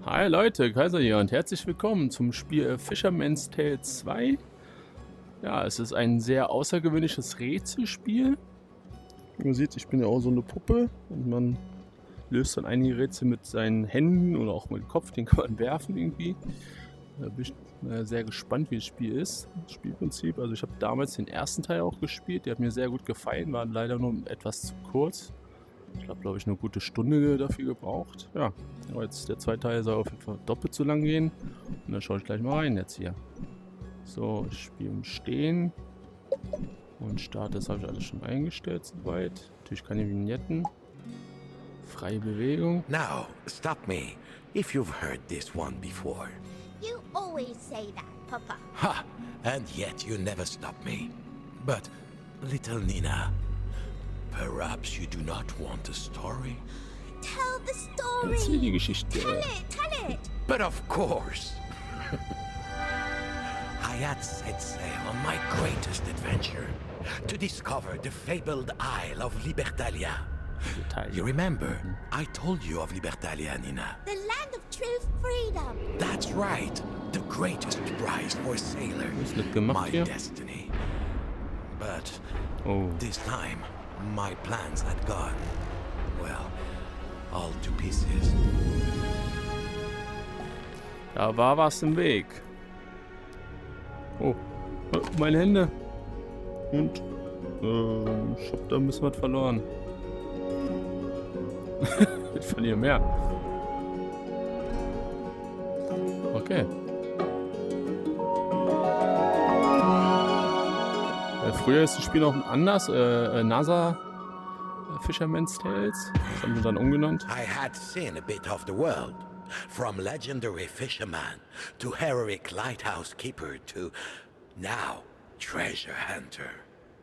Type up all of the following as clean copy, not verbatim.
Hi Leute, Kaiser hier und herzlich willkommen zum Spiel Fisherman's Tale 2. Ja, es ist ein sehr außergewöhnliches Rätselspiel. Wie man sieht, ich bin ja auch so eine Puppe und man löst dann einige Rätsel mit seinen Händen oder auch mit dem Kopf, den kann man werfen irgendwie. Da bin ich sehr gespannt, wie das Spiel ist, das Spielprinzip. Also ich habe damals den ersten Teil auch gespielt, der hat mir sehr gut gefallen, war leider nur etwas zu kurz. Ich habe, glaube ich, eine gute Stunde dafür gebraucht. Ja, aber jetzt der zweite Teil soll auf jeden Fall doppelt so lang gehen. Und dann schaue ich gleich mal rein jetzt hier. So, ich spiele im Stehen. Und Start, das habe ich alles schon eingestellt soweit. Natürlich keine Vignetten. Freie Bewegung. Now, stop me if you've heard this one before. You always say that, Papa. Ha! And yet you never stop me. But, little Nina, perhaps you do not want a story? Tell the story. Erzähl die Geschichte. Tell it. But of course! I had set sail on my greatest adventure to discover the fabled Isle of Libertalia. You remember, I told you of Libertalia, Nina. The land of true freedom. That's right. The greatest prize for a sailor. My destiny. But this time, my plans had gone, well, all to pieces. Da war was im Weg. Oh, meine Hände. Und ich hab da ein bisschen was verloren. Ich verliere mehr. Okay. Früher ist das Spiel noch anders. NASA Fisherman's Tales. Das haben wir dann umgenannt. I had seen a bit of the world. From legendary fisherman to heroic lighthouse keeper to now treasure hunter.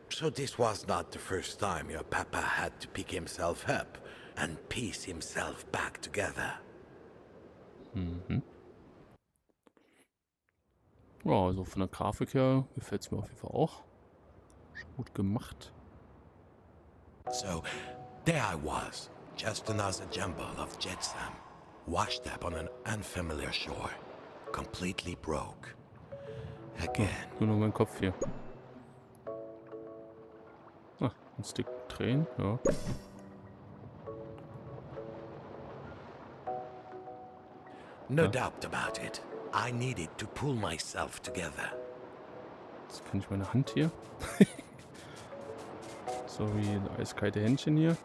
So this was not the first time your papa had to pick himself up and piece himself back together. Mhm. Ja, also von der Grafik her gefällt es mir auf jeden Fall auch. Gut gemacht. So, there I was, just another jumble of jetsam, washed up on an unfamiliar shore, completely broke. Again. Nur noch mein Kopf hier. Ah, ein Stick drehen, ja. No doubt about it. I needed to pull myself together. Jetzt kann ich meine Hand hier. Sorry, ein eiskalte Händchen hier.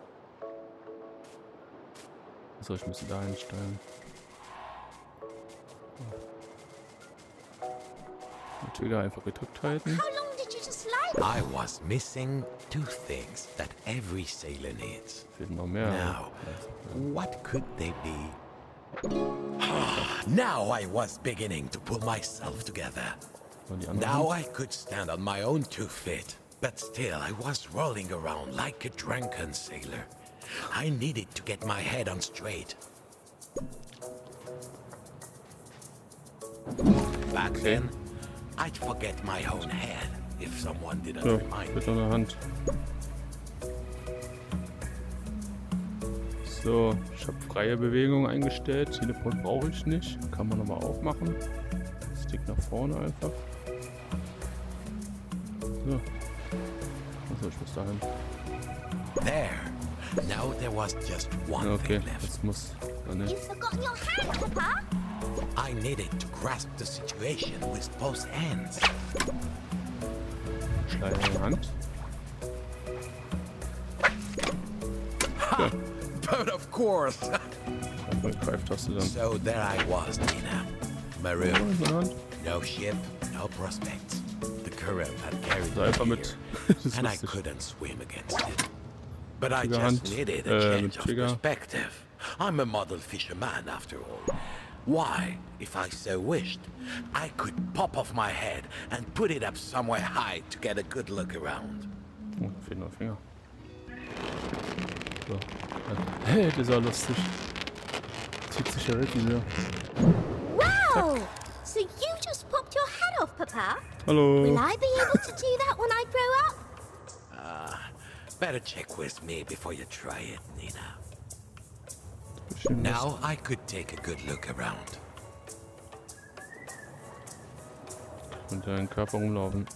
So, ich muss da einstellen. Den Trigger einfach gedrückt halten. How long did you just lie? I was missing two things that every sailor needs. Fehlt noch mehr. Now, what could they be? Now I was beginning to pull myself together. Now I could stand on my own 2 feet, but still I was rolling around like a drunken sailor. I needed to get my head on straight. Back then, I'd forget my own head if someone didn't remind me. Mit einer Hand. So, ich habe freie Bewegung eingestellt. Telefon brauche ich nicht. Kann man aber auch machen. Stick nach vorne einfach. So. Also ich muss dahin. There. Now there was just one Okay, thing left. jetzt muss. You've forgotten your hand, Papa. I needed to grasp the situation with both hands. Schleier in die Hand. Okay. But of course. Greiftaste dann. So there I was, Nina. Marooned. No ship, no prospects. The current had carried So me einfach here, mit. Das and I ist lustig. couldn't swim against it. But I Triggerhand, just needed a change of Trigger. perspective. I'm a model fisherman after all. Why, if I so wished, I could pop off my head and put it up somewhere high to get a good look around. Oh, fehlt noch ein Finger. So. Hey, das ist ja lustig. Zieht sich ja weg wieder. Wow! So you just popped your head off, Papa? Hallo. Will I be able to do that when I grow up? Better check with me before you try it, Nina. Now I could take a good look around. Und deinen Körper rumlaufen.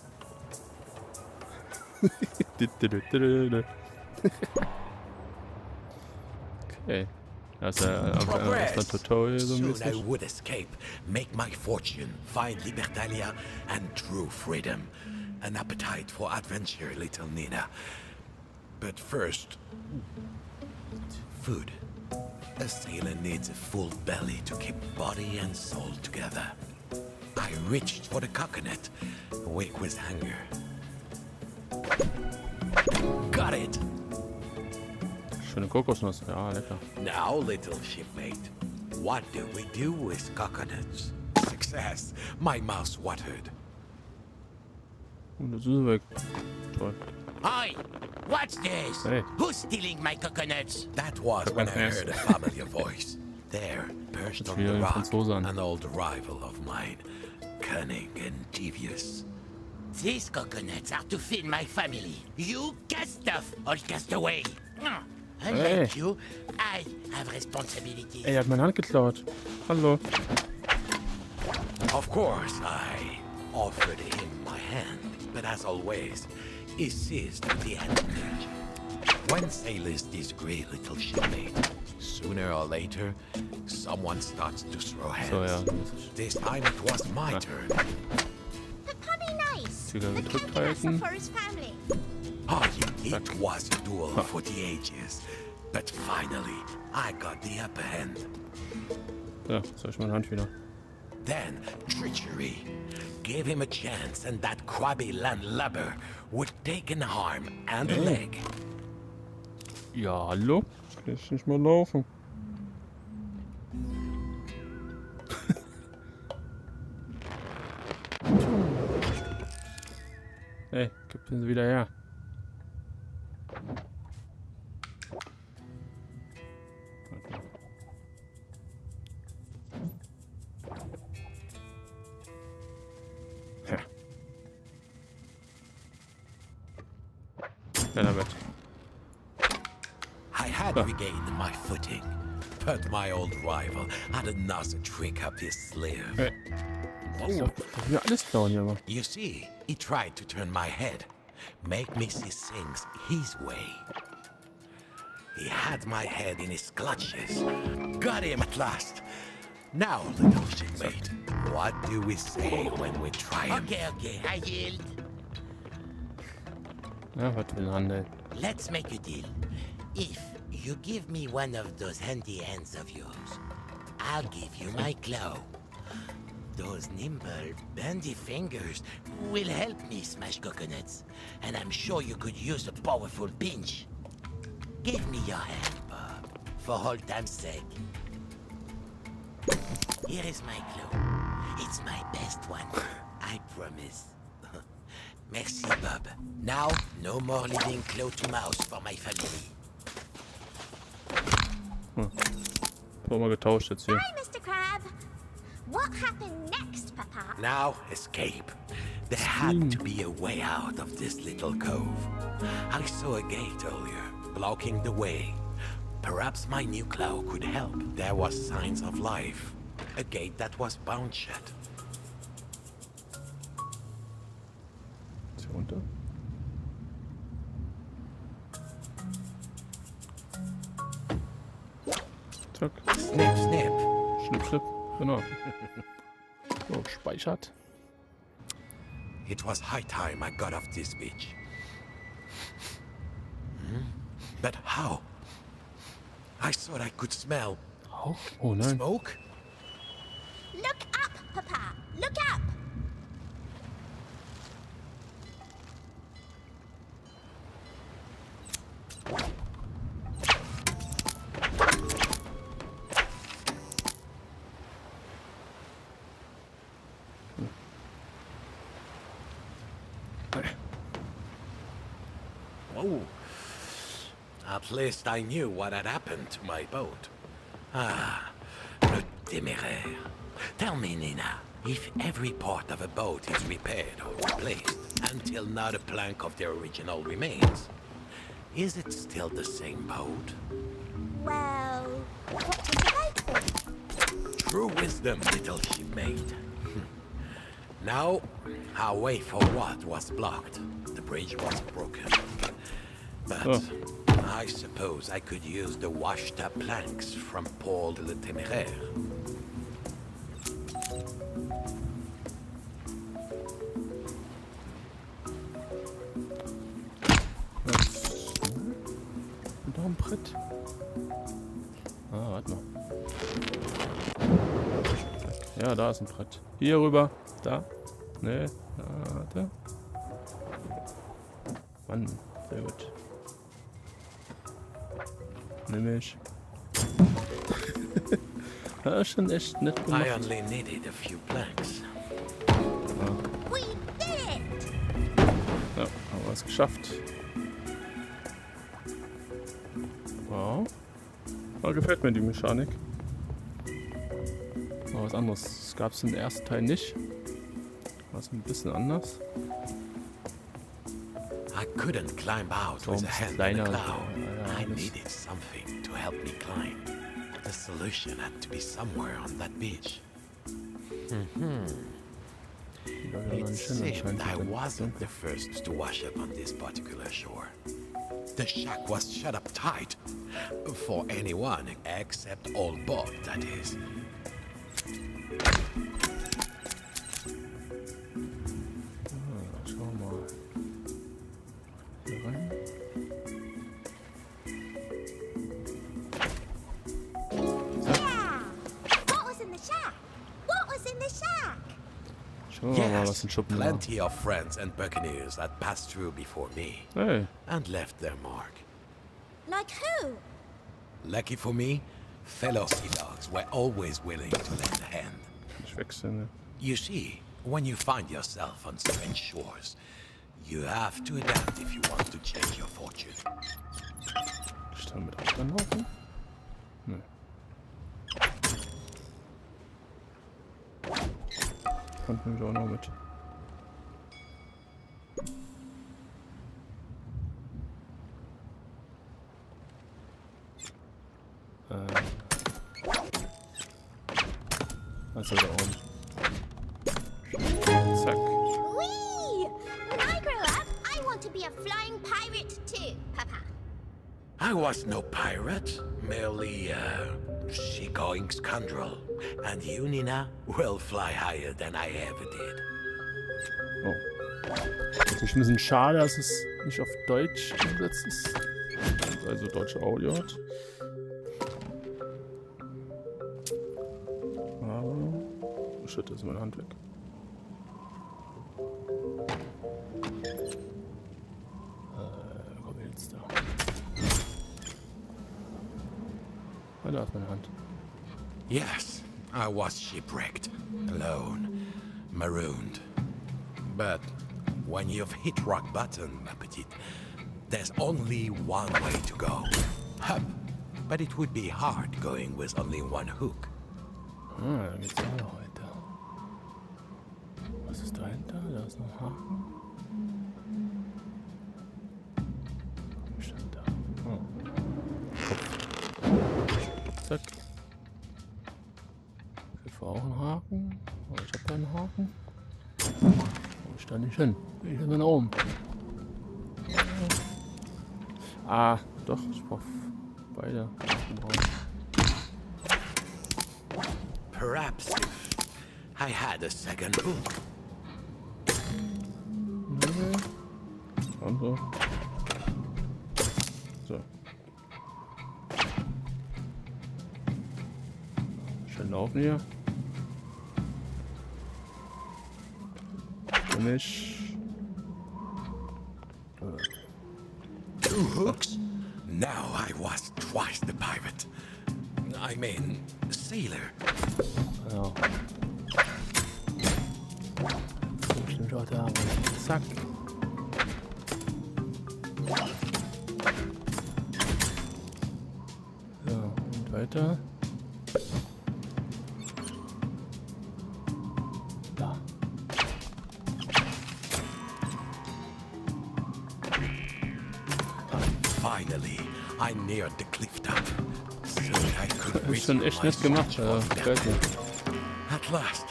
Okay. Das ist ja einfach ein Tutorial so Soon I mäßig. would escape, make my fortune, find Libertalia and true freedom. An appetite for adventure, little Nina. But first, food. A sailor needs a full belly to keep body and soul together. I reached for the coconut, awake with hunger. Got it! Schöne Kokosnuss. Ja, lecker. Now, little shipmate, what do we do with coconuts? Success! My mouth watered. Und das ist weg. Toll. Oi! What's this? Hey. Who's stealing my coconuts? That was when I heard a familiar voice. There, perched on the rock, an old rival of mine. Cunning and devious. These coconuts are to feed my family. You cast off or cast away. Unlike Hey. you, I have responsibilities. Ey, er hat meine Hand geklaut. Hallo. Of course, I offered him my hand, but as always, he seized the advantage. When sailors disagree, little shipmate, sooner or later, someone starts to throw hands. So, ja. This time it was my turn. Papa, be nice. Zügel The gedrückt coconuts are halten. for his family. Oh, it was a duel for the ages. But finally, I got the upper hand. Ja, soll ich meine Hand wieder. Then, treachery. Gave him a chance, and that crabby landlubber would take an arm and a leg. Ja, hallo? Kann ich nicht mehr laufen. Hey, gib den wieder her. Ja. Bett. I had regained my footing, but my old rival had another trick up his sleeve. Hey. Oh, das will alles klauen hier aber. You see, he tried to turn my head, make me see things his way. He had my head in his clutches. Got him at last. Now, little shipmate, what do we say when we triumph? Okay, I yield. Ja, was will Handel? Let's make a deal. If you give me one of those handy hands of yours, I'll give you my claw. Those nimble, bendy fingers will help me smash coconuts, and I'm sure you could use a powerful pinch. Give me your hand, Bob, for old time's sake. Here is my claw. It's my best one, I promise. Merci, Bob. Now, no more leaving claw to mouse for my family. Haben wir getauscht jetzt hier. Hi, Mr. Crab. What happened next, Papa? Now, escape. There had to be a way out of this little cove. I saw a gate earlier, blocking the way. Perhaps my new claw could help. There was signs of life. A gate that was bound shut. Ist hier runter? Zack. Snip, snip. Schnipp, schnipp. Genau. So, speichert. It was high time I got off this beach. But how? I thought I could smell Auch? Oh nein. smoke. Look up, Papa. Look up. Oh. At least I knew what had happened to my boat. Ah, le téméraire. Tell me, Nina, if every part of a boat is repaired or replaced until not a plank of the original remains, is it still the same boat? Well, what was it like then? True wisdom, little shipmate. Now, our way forward was blocked. The bridge was broken. But I suppose I could use the washed-up planks from Paul le Téméraire. Noch ein Brett. Ah, warte mal. Ja, da ist ein Brett. Hier rüber. Da. Ne, da. Mann, sehr gut. Nimm ich. Das ist schon echt nett I gemacht. only needed a few planks. We did it! Ja, haben wir es geschafft. Wow. Aber gefällt mir die Mechanik. Aber was anderes. Das gab es im ersten Teil nicht. War es ein bisschen anders. I couldn't climb out with a hand in a cloud. I needed something to help me climb. The solution had to be somewhere on that beach. It seemed I wasn't the first to wash up on this particular shore. The shack was shut up tight. For anyone except old Bob, that is. Schau mal. Hier rein. Yeah! What was in the shack? What was in the shack? Schauen wir mal, was ein Schuppen war. Plenty of friends and buccaneers that passed through before me Hey, and left their mark. Like who? Lucky for me, fellow sea dogs were always willing to lend a hand. ich wechseln. Ne? You see, when you find yourself on strange shores, you have to adapt if you want to change your fortune. Ich dann mit Abstand laufen? Ne. Kommt nämlich auch noch mit. Also da oben. Zack. Whee! When I grow up, I want to be a flying pirate too, Papa. I was no pirate, merely a seagoing scoundrel. And you, Nina, will fly higher than I ever did. Oh. Natürlich ein bisschen schade, dass es nicht auf Deutsch übersetzt ist. Also deutsche Audio hat. Aber shit, ist meine Hand weg. Komm jetzt da. Ah, da ist meine Hand. Yes, I was shipwrecked, alone, marooned. But when you've hit rock bottom, ma petite, there's only one way to go. Up. But it would be hard going with only one hook. Ah, da geht's auch noch weiter. Was ist dahinter? Da ist noch ein Haken. Was stand da? Oh. Kopf. Zack. Ich war auch einen Haken. Aber ich hab keinen Haken. Wo ist da nicht hin? Ich bin nach oben. Ah, doch, ich brauch beide. Perhaps if I had a second hook. Und so. So. Schön laufen hier. Finish. Two hooks? Now I was twice the pirate. I mean, sailor. Ja. So, bestimmt auch da. Zack. So, und weiter. Da. Finally, I neared the cliff top. I could Das ist schon echt nett gemacht. Gefällt mir. At last,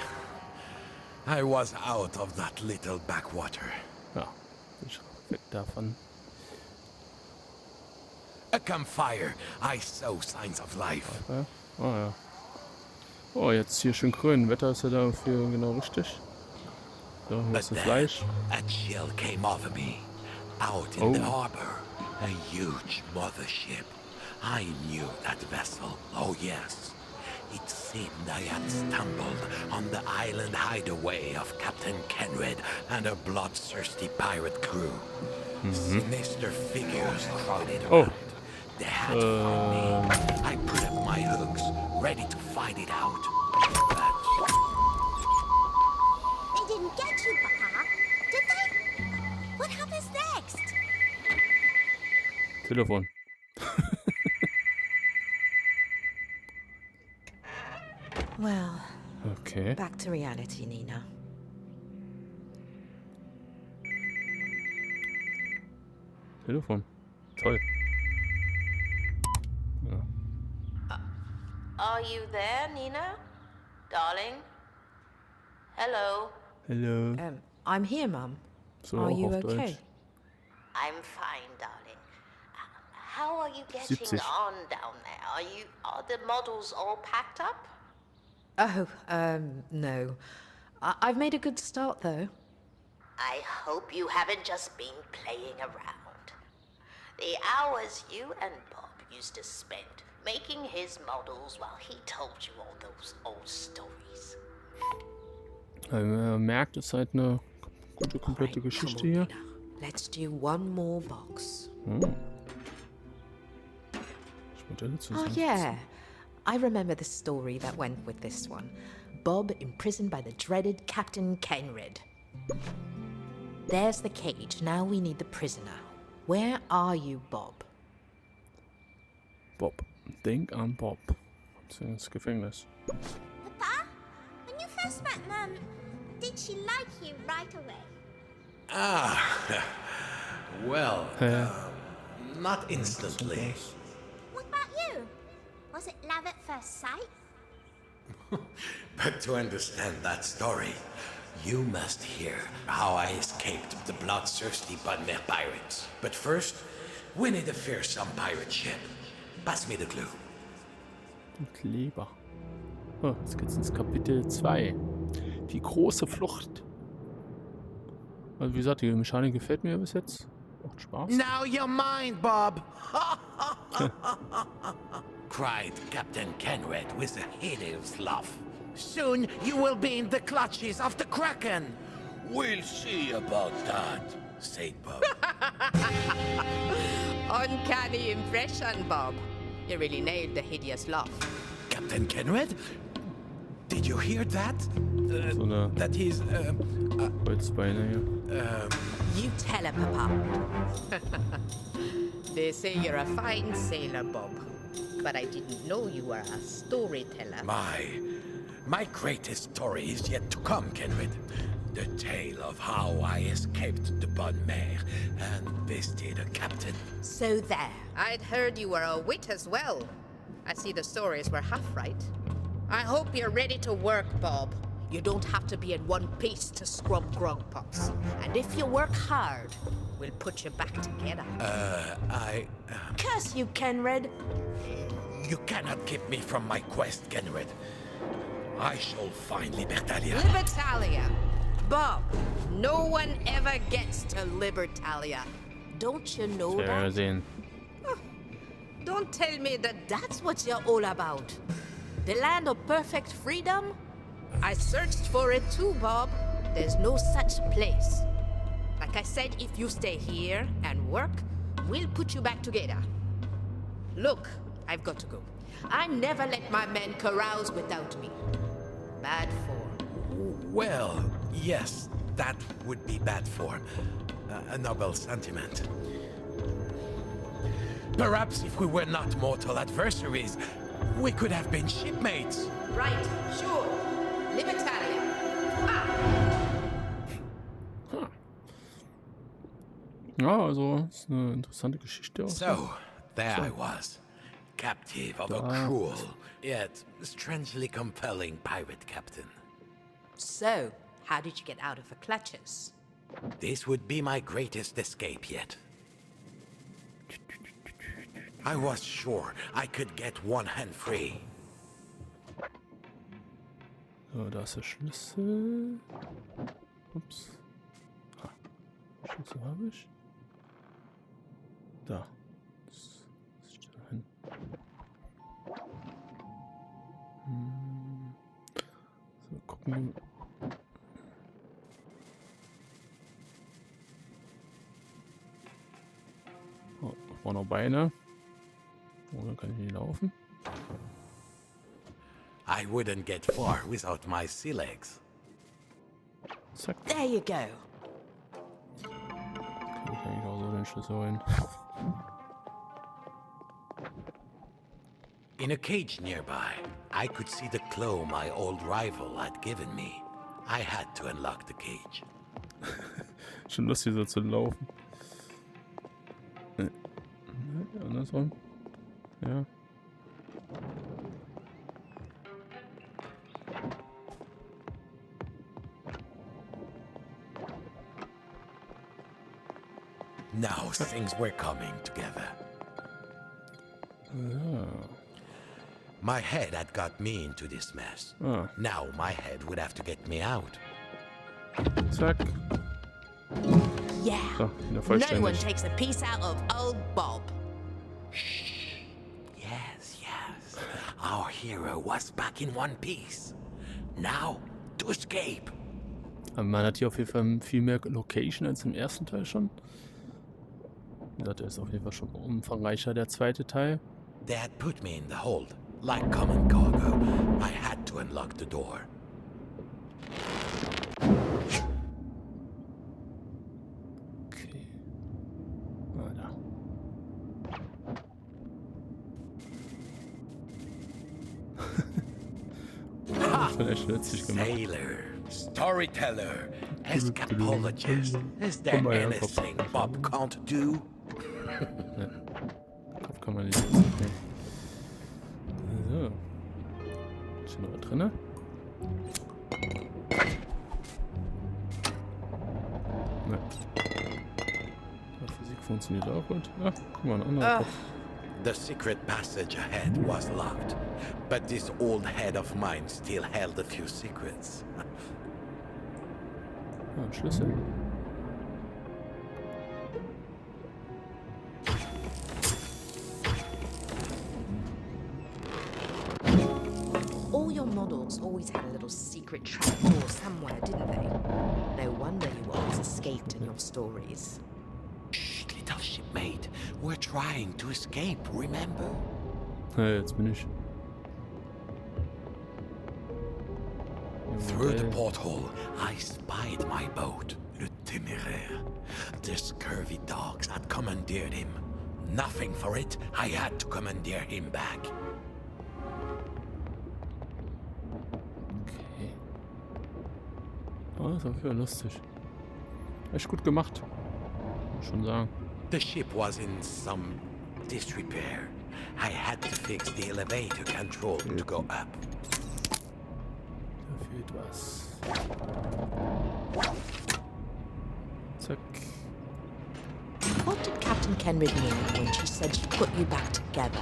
I was out of that little backwater. Ja, bin ich weg davon. A campfire, I saw signs of life. Ja. Oh ja. Oh, jetzt hier schön grün. Wetter ist ja dafür genau richtig. So, hier But ist das then, Fleisch. a chill came over me. Out in the harbor, a huge mothership. I knew that vessel, oh yes. It seemed I had stumbled on the island hideaway of Captain Kenred and a bloodthirsty pirate crew. Sinister figures crowded around. They had found me. I put up my hooks, ready to fight it out. But They didn't get you, Papa. Did they? What happens next? Telefon. Well, Okay. back to reality, Nina. Telefon. Toll. Are you there, Nina? Darling? Hello? Hello. I'm here, Mum. So Are auch you auf okay? Deutsch. I'm fine, darling. How are you getting 70. on down there? Are the models all packed up? Oh, no. I've made a good start, though. I hope you haven't just been playing around. The hours you and Bob used to spend making his models while he told you all those old stories. Man merkt, es ist halt eine gute, komplette Right, Geschichte come on, hier. Nina. Let's do one more box. Modelle Oh, zusammen. yeah. I remember the story that went with this one. Bob imprisoned by the dreaded Captain Kenred. There's the cage. Now we need the prisoner. Where are you, Bob? Bob. Denk an Bob. Ins Gefängnis. Papa, when you first met Mum, did she like you right away? well, not instantly. What about you? Was it love at first sight? But to understand that story, you must hear how I escaped the bloodthirsty Bunmer pirates. But first, we need a fearsome pirate ship. Pass me the clue. Kleber. Oh, jetzt geht's ins Kapitel 2. Die große Flucht. Also wie gesagt, die Mechanik gefällt mir bis jetzt. Macht Spaß. Now you're mine, Bob! Cried Captain Kenred with a hideous laugh. Soon you will be in the clutches of the Kraken. We'll see about that, said Bob. Uncanny impression, Bob. You really nailed the hideous laugh. Captain Kenred? Did you hear that? So eine That he's, Holzbeine hier. You tell her, Papa. They say you're a fine sailor, Bob. But I didn't know you were a storyteller. My greatest story is yet to come, Kenred. The tale of how I escaped the Bonne-Mer and bested a captain. So there. I'd heard you were a wit as well. I see the stories were half right. I hope you're ready to work, Bob. You don't have to be in one piece to scrub grog pots. And if you work hard, we'll put you back together. Curse you, Kenred. You cannot keep me from my quest, Kenred. I shall find Libertalia. Libertalia. Bob, no one ever gets to Libertalia. Don't you know that? Versehen. Don't tell me that That's what you're all about. The land of perfect freedom? I searched for it too, Bob. There's no such place. Like I said, if you stay here and work, we'll put you back together. Look, I've got to go. I never let my men carouse without me. Bad form. Well, yes, that would be bad form. A noble sentiment. Perhaps if we were not mortal adversaries, we could have been shipmates. Right, sure. Libertalia. Ja, also ist eine interessante Geschichte. Auch. So, there I was, captive of a cruel, yet strangely compelling pirate captain. So, how did you get out of the clutches? This would be my greatest escape yet. I was sure I could get one hand free. So, da ist der Schlüssel. Ups. Ha. Schlüssel habe ich. Da. Das ist da hin. So, gucken. Oh, war noch Beine. Oh, dann kann ich nicht laufen. I wouldn't get far without my sea legs. Zack. There you go. Kann ich eigentlich auch so den Schlüssel holen. In a cage nearby, I could see the claw my old rival had given me. I had to unlock the cage. Schon lustig so zu laufen. Andersrum. Ja. Now things were coming together. My head had got me into this mess. Ah. Now my head would have to get me out. Zack. Yeah. So, wieder No one vollständig. takes a piece out of old Bob. Yes, yes. Our hero was back in one piece. Now, to escape. Aber man hat hier auf jeden Fall viel mehr Location als im ersten Teil schon. Wie gesagt, der ist auf jeden Fall schon umfangreicher, der zweite Teil. They had put me in the hold, like common cargo. I had to unlock the door. Okay. Ah, da. Das wird echt witzig gemacht. Sailor, storyteller, escapologist. Is there Komm mal her, anything Papa. Bob can't do? Kopf kann man nicht nutzen. So. Ist hier noch was drin? Ne. Physik funktioniert auch gut. Ah, guck mal, ein anderer Kopf. The secret passage ahead was locked, but this old head of mine still held a few secrets. Ah, ein Schlüssel. All your models always had a little secret trapdoor somewhere, didn't they? No wonder you always escaped in your stories. Shh, little shipmate. We're trying to escape, remember? Ja, jetzt bin ich. Through the porthole, I spied my boat, Le Téméraire. The scurvy dogs had commandeered him. Nothing for it, I had to commandeer him back. Okay. Oh, das ist auf jeden Fall lustig. Echt gut gemacht. Muss schon sagen. The ship was in some disrepair. I had to fix the elevator control to go up. Da fehlt was. Zack. What did Captain Kenrid mean when she said she put you back together?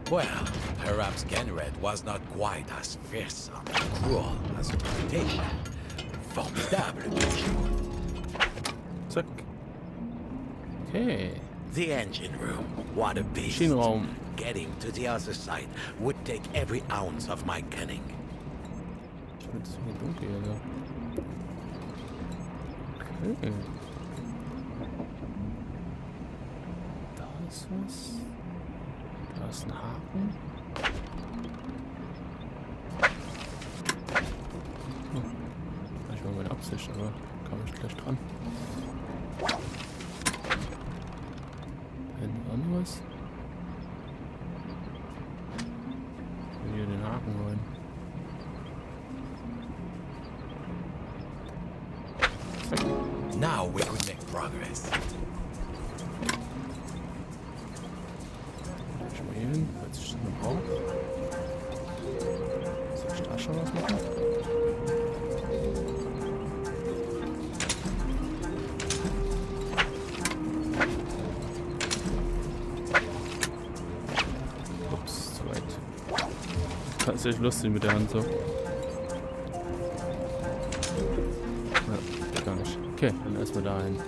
Well, perhaps Genred was not quite as fearsome and cruel as a reputation. Formidable, bien sûr. Zack. Okay. The engine room, what a beast. Maschinenraum. Getting to the other side would take every ounce of my cunning. Ich finde es so dunkel hier. So. Okay. Da ist was. Da ist ein Haken. Oh. Ich war meine Absicht, aber kam ich gleich dran. Da hinten war noch was. Ich will hier den Haken holen. Now we could make progress. eine brauche. Soll ich da schon was machen? Ups, zu weit. Das ist echt lustig mit der Hand so. Ja, gar nicht. Okay, dann erstmal dahin.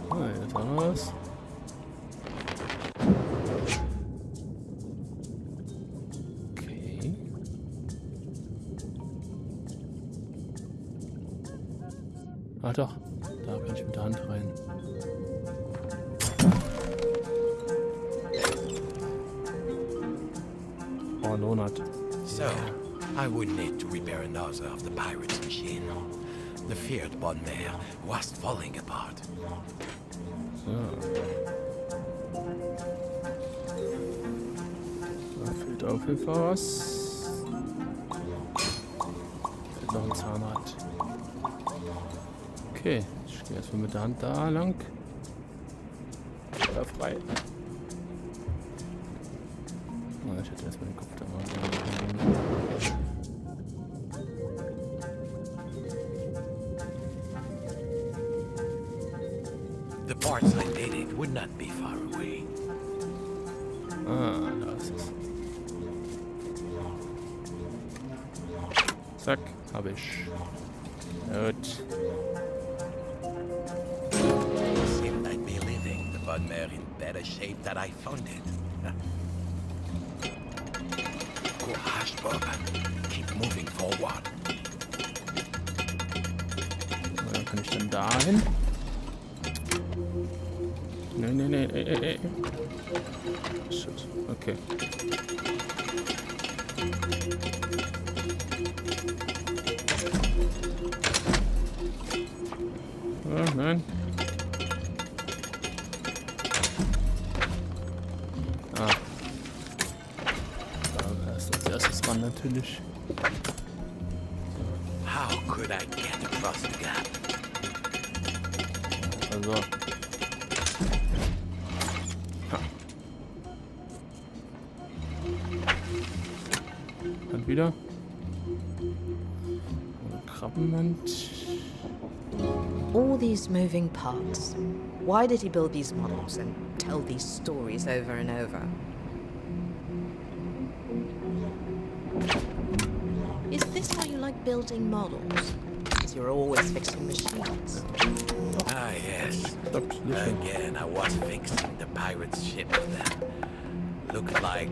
Ah, jetzt auch noch was. Okay. Ah doch, da kann ich mit der Hand rein. Oh, Lonat. So, I would need to repair another of the pirate's machine. The feared bonmare was falling apart. So. Da fehlt auf jeden Fall was. Fehlt noch ein Zahnrad. Okay, ich gehe erstmal mit der Hand da lang. War frei. Oh, ich hätte erstmal den Kopf da mal. The parts I needed would not be far away. Ah, da ist es. Zack, hab ich. Gut. Seemed I'd be leaving the bonmare in better shape than I found it. Courage, Bob. Keep moving forward. Dann kann ich dann dahin. Nee, ey. Shit, okay. Oh, nein. Ah. Da ist als erstes ran natürlich. How could I get across the gap? Also. Dann wieder. Krabbenmand. All these moving parts. Why did he build these models and tell these stories over and over? Is this why you like building models? Because you're always fixing machines. Ah, yes. Again, I was fixing the pirate's ship then. Looked like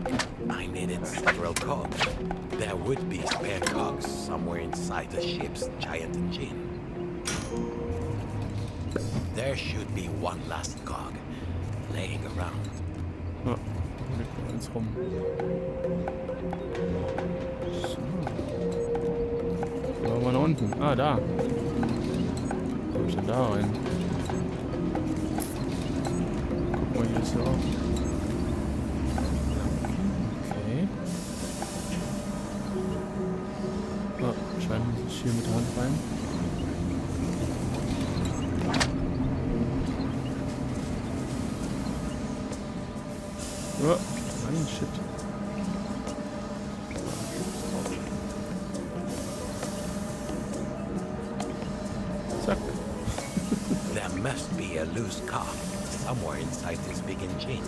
I needed several cogs. There would be spare cogs somewhere inside the ship's giant engine. There should be one last cog laying around. Ja, liegt noch eins rum. So. Wo waren wir nach unten? Ah, da. Wo komm ich denn da rein? Guck mal, hier ist ja auch. Okay. Ah, scheint muss ich hier mit der Hand rein. Oh, nein, shit. Zack. There must be a loose cog somewhere inside this big engine.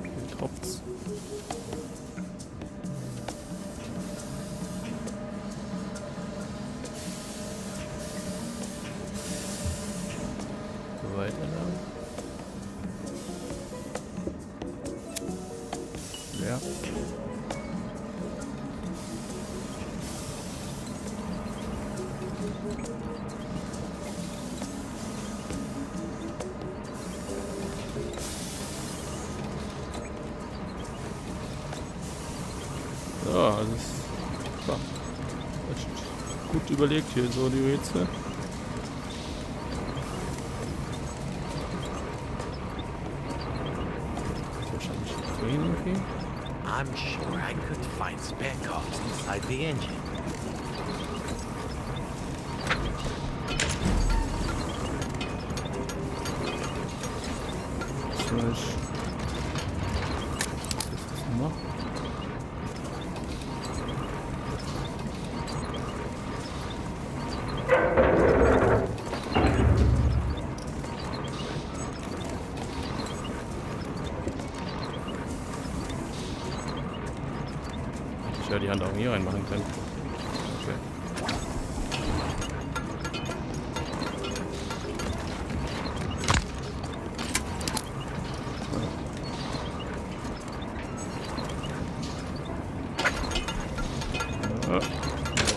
Hier tropft's. Weiter lang. Ja. So, also es war echt gut überlegt hier so die Rätsel. I'm sure I could find spare cogs inside the engine. durch. Was noch? Ich hätte die Hand auch hier reinmachen können. Okay.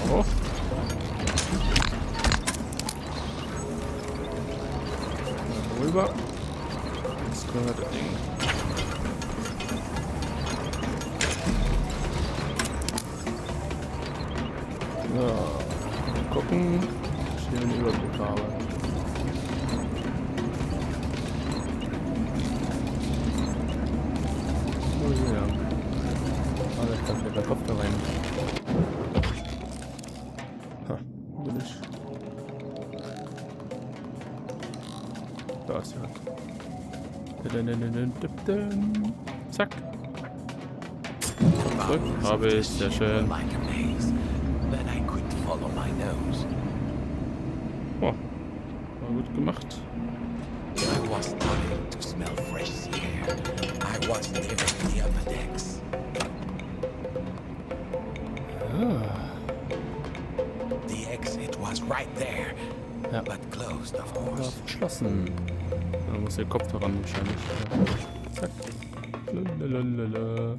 Hoch. Rüber. Jetzt können wir das Ding. So. Mal gucken, ob ich hier einen Überblick habe. Oh ja. Aber ich kann vielleicht der Kopf da rein. Da ist ja. Zack. Zurück. Habe ich. Sehr schön. Oh. War gut gemacht. I was starting to smell fresh air. I was near the upper decks. The exit was right there, Ja. but closed, of War course. verschlossen. Da muss der Kopf daran wahrscheinlich. Zack. Lalalala.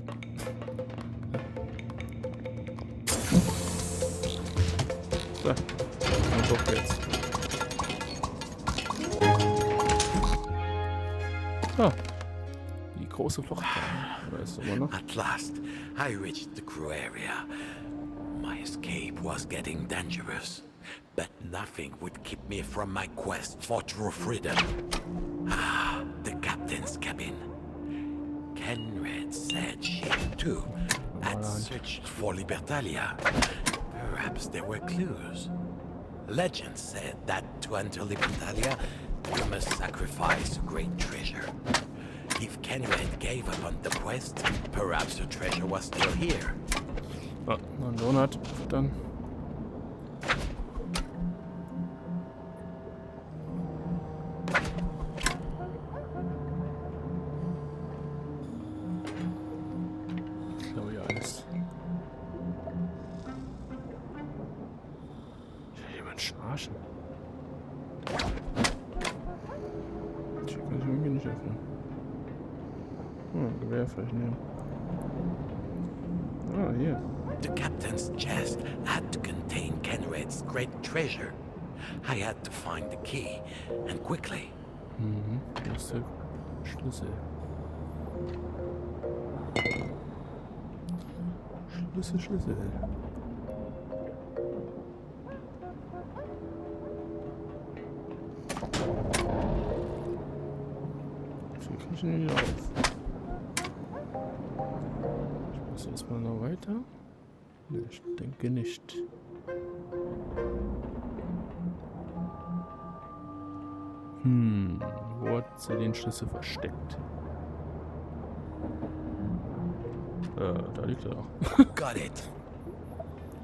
So. Und doch jetzt. Ah. Die große Flucht. Da ist immer noch. At last, I reached the crew area. My escape was getting dangerous, but nothing would keep me from my quest for true freedom. Ah, the captain's cabin. Kenred said she, too, had searched for Libertalia. Perhaps there were clues. Legend said that to enter Libertalia, you must sacrifice a great treasure. If Kenred gave up on the quest, perhaps the treasure was still here. Ah, noch ein Donut. Dann. Ich glaube ja alles. Hier jemand schnarchen. Ich kann es irgendwie nicht öffnen. Gewehr vielleicht nehmen. Ah, hier. The captain's chest had to contain Kenred's great treasure. I had to find the key, and quickly. Mhm, das ist der Schlüssel. Schlüssel. So krieg ich ihn wieder auf. Ich muss erstmal noch weiter. Ne, ich denke nicht. Wo hat sie den Schlüssel versteckt? Da liegt er doch. Got it.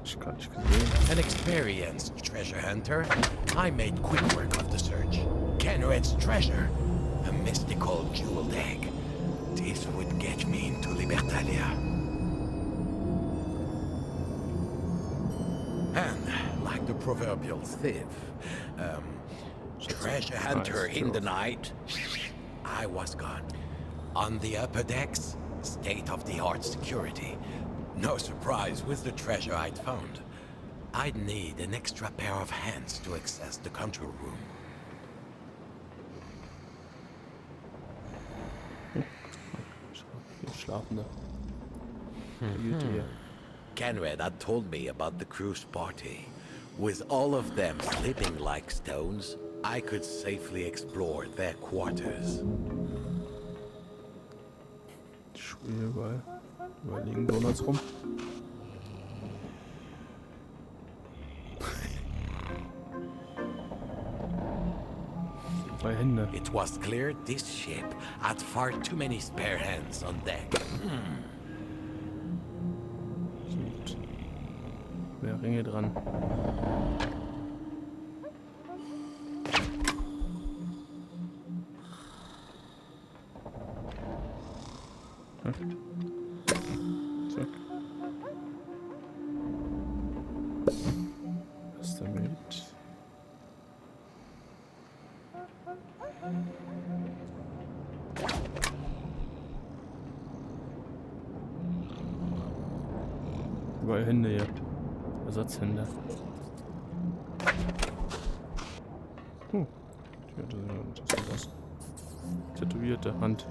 Ich gar nicht gesehen. An experienced treasure hunter, I made quick work of the search. Kenred's treasure, a mystical jeweled egg. This would get me into Libertalia. And, like the proverbial thief, treasure hunter in the night, I was gone. On the upper decks, state-of-the-art security. No surprise with the treasure I'd found. I'd need an extra pair of hands to access the control room. Schlafende. Kenred had told me about the cruise party. With all of them sleeping like stones, I could safely explore their quarters. Schuhe überall. Überall liegen Donuts rum. Bei Hände. It was clear this ship had far too many spare hands on deck. Sind mehr Ringe dran. Zack. Zack. Was damit? Überall Hände hier. Ersatzhände. Ja, das ist was. Tätowierte Hand.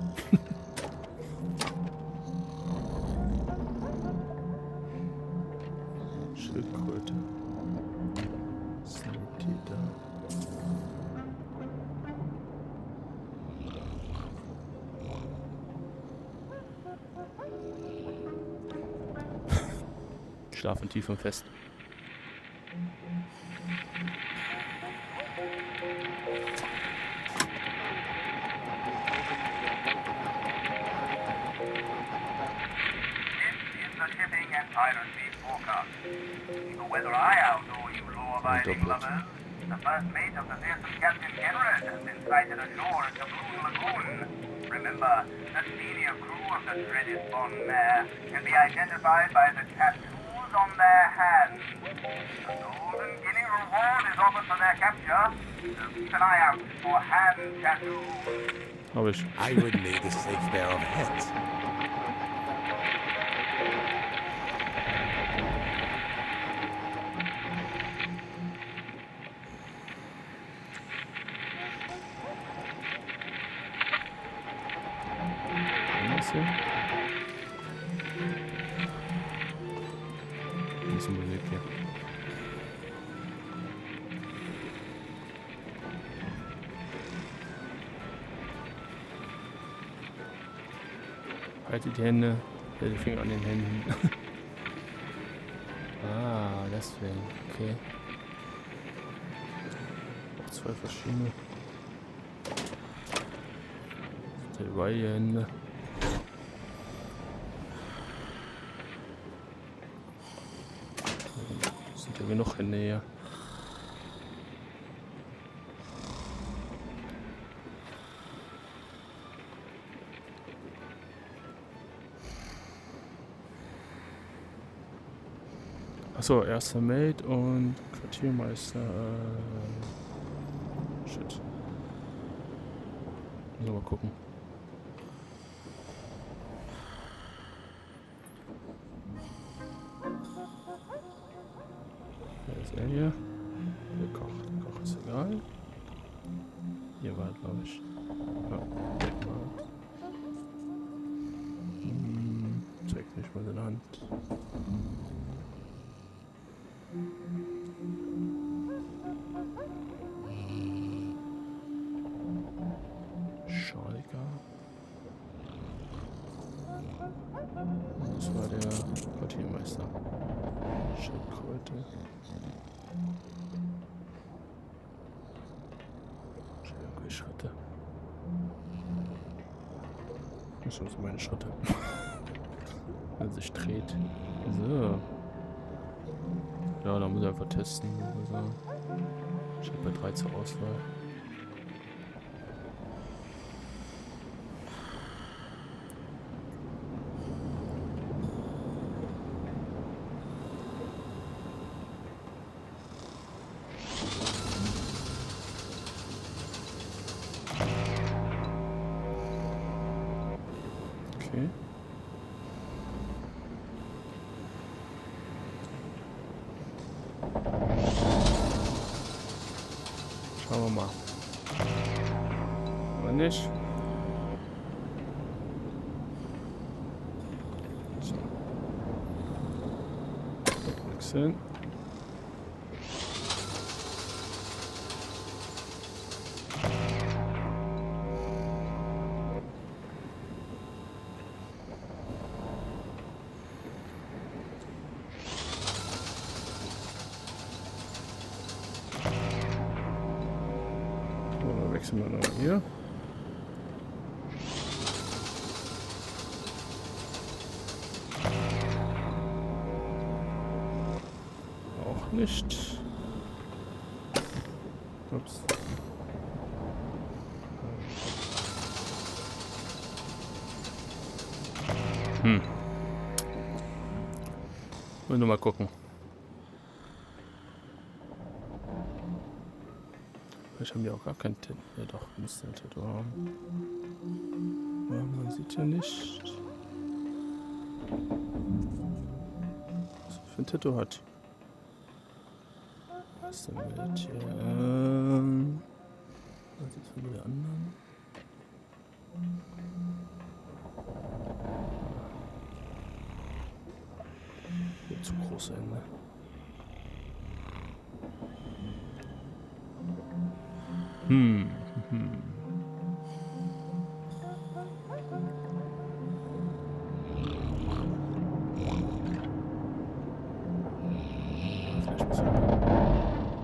Schildkröte. Sanitäter. Schlafen tief und fest. Whether I outdo you law-abiding lovers, the first mate of the fearsome Captain Everett has been sighted ashore at the Blue Lagoon. Remember, the senior crew of the dreaded Bon Mare can be identified by the tattoos on their hands. A golden guinea reward is offered for their capture, so keep an eye out for hand tattoos. Hab ich. I would need a safe pair of hands. Ein bisschen Musik hier. Haltet die Hände, die Finger an den Händen. Ah, deswegen, okay. Auch zwei verschiedene. Überall die Hände. Sind ja genug Hände hier. Achso, erster Mate und Quartiermeister. Shit. Muss mal gucken. Wer ist er hier? Der Koch. Der Koch ist egal. Hier war er, glaube ich. Ja, zeigt nicht mal seine Hand. Das war der Quartiermeister. Schildkröte. Irgendwie Schritte. Das sind meine Schritte. Wenn sich dreht. So. Ja, da muss ich einfach testen. Also, ich habe bei 3 zur Auswahl. Okay. Schauen wir mal. Oder nicht? So. Wechseln. wechseln wir noch hier. Auch nicht. Ups. Will nur mal gucken. Vielleicht haben die auch gar kein Tattoo. Ja doch, müsste ein Tattoo haben. Ja, man sieht ja nicht, was er für ein Tattoo hat. Was ist denn mit hier? Was ist für die anderen? Hier zu große Ende.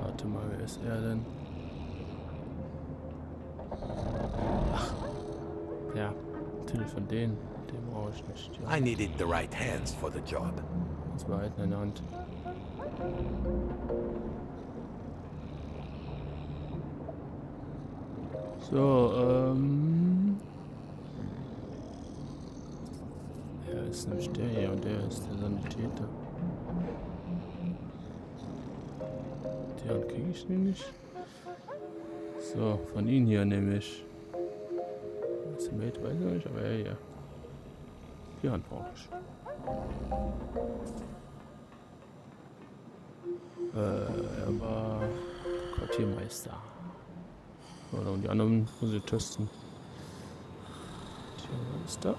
Warte mal, wer ist er denn? Ach, ja, Titel von denen, den brauche ich nicht. Ja. I needed the right hands for the job. Das behalten in der Hand. So, er ist nämlich der hier und der ist der Sanitäter. Die Hand kriege ich nämlich. So, von ihnen hier nämlich. Das Mate weiß ich nicht, aber er hier. Die Hand brauche ich. Er war Quartiermeister. Oder und die anderen muss ich testen. Tja, was ist da?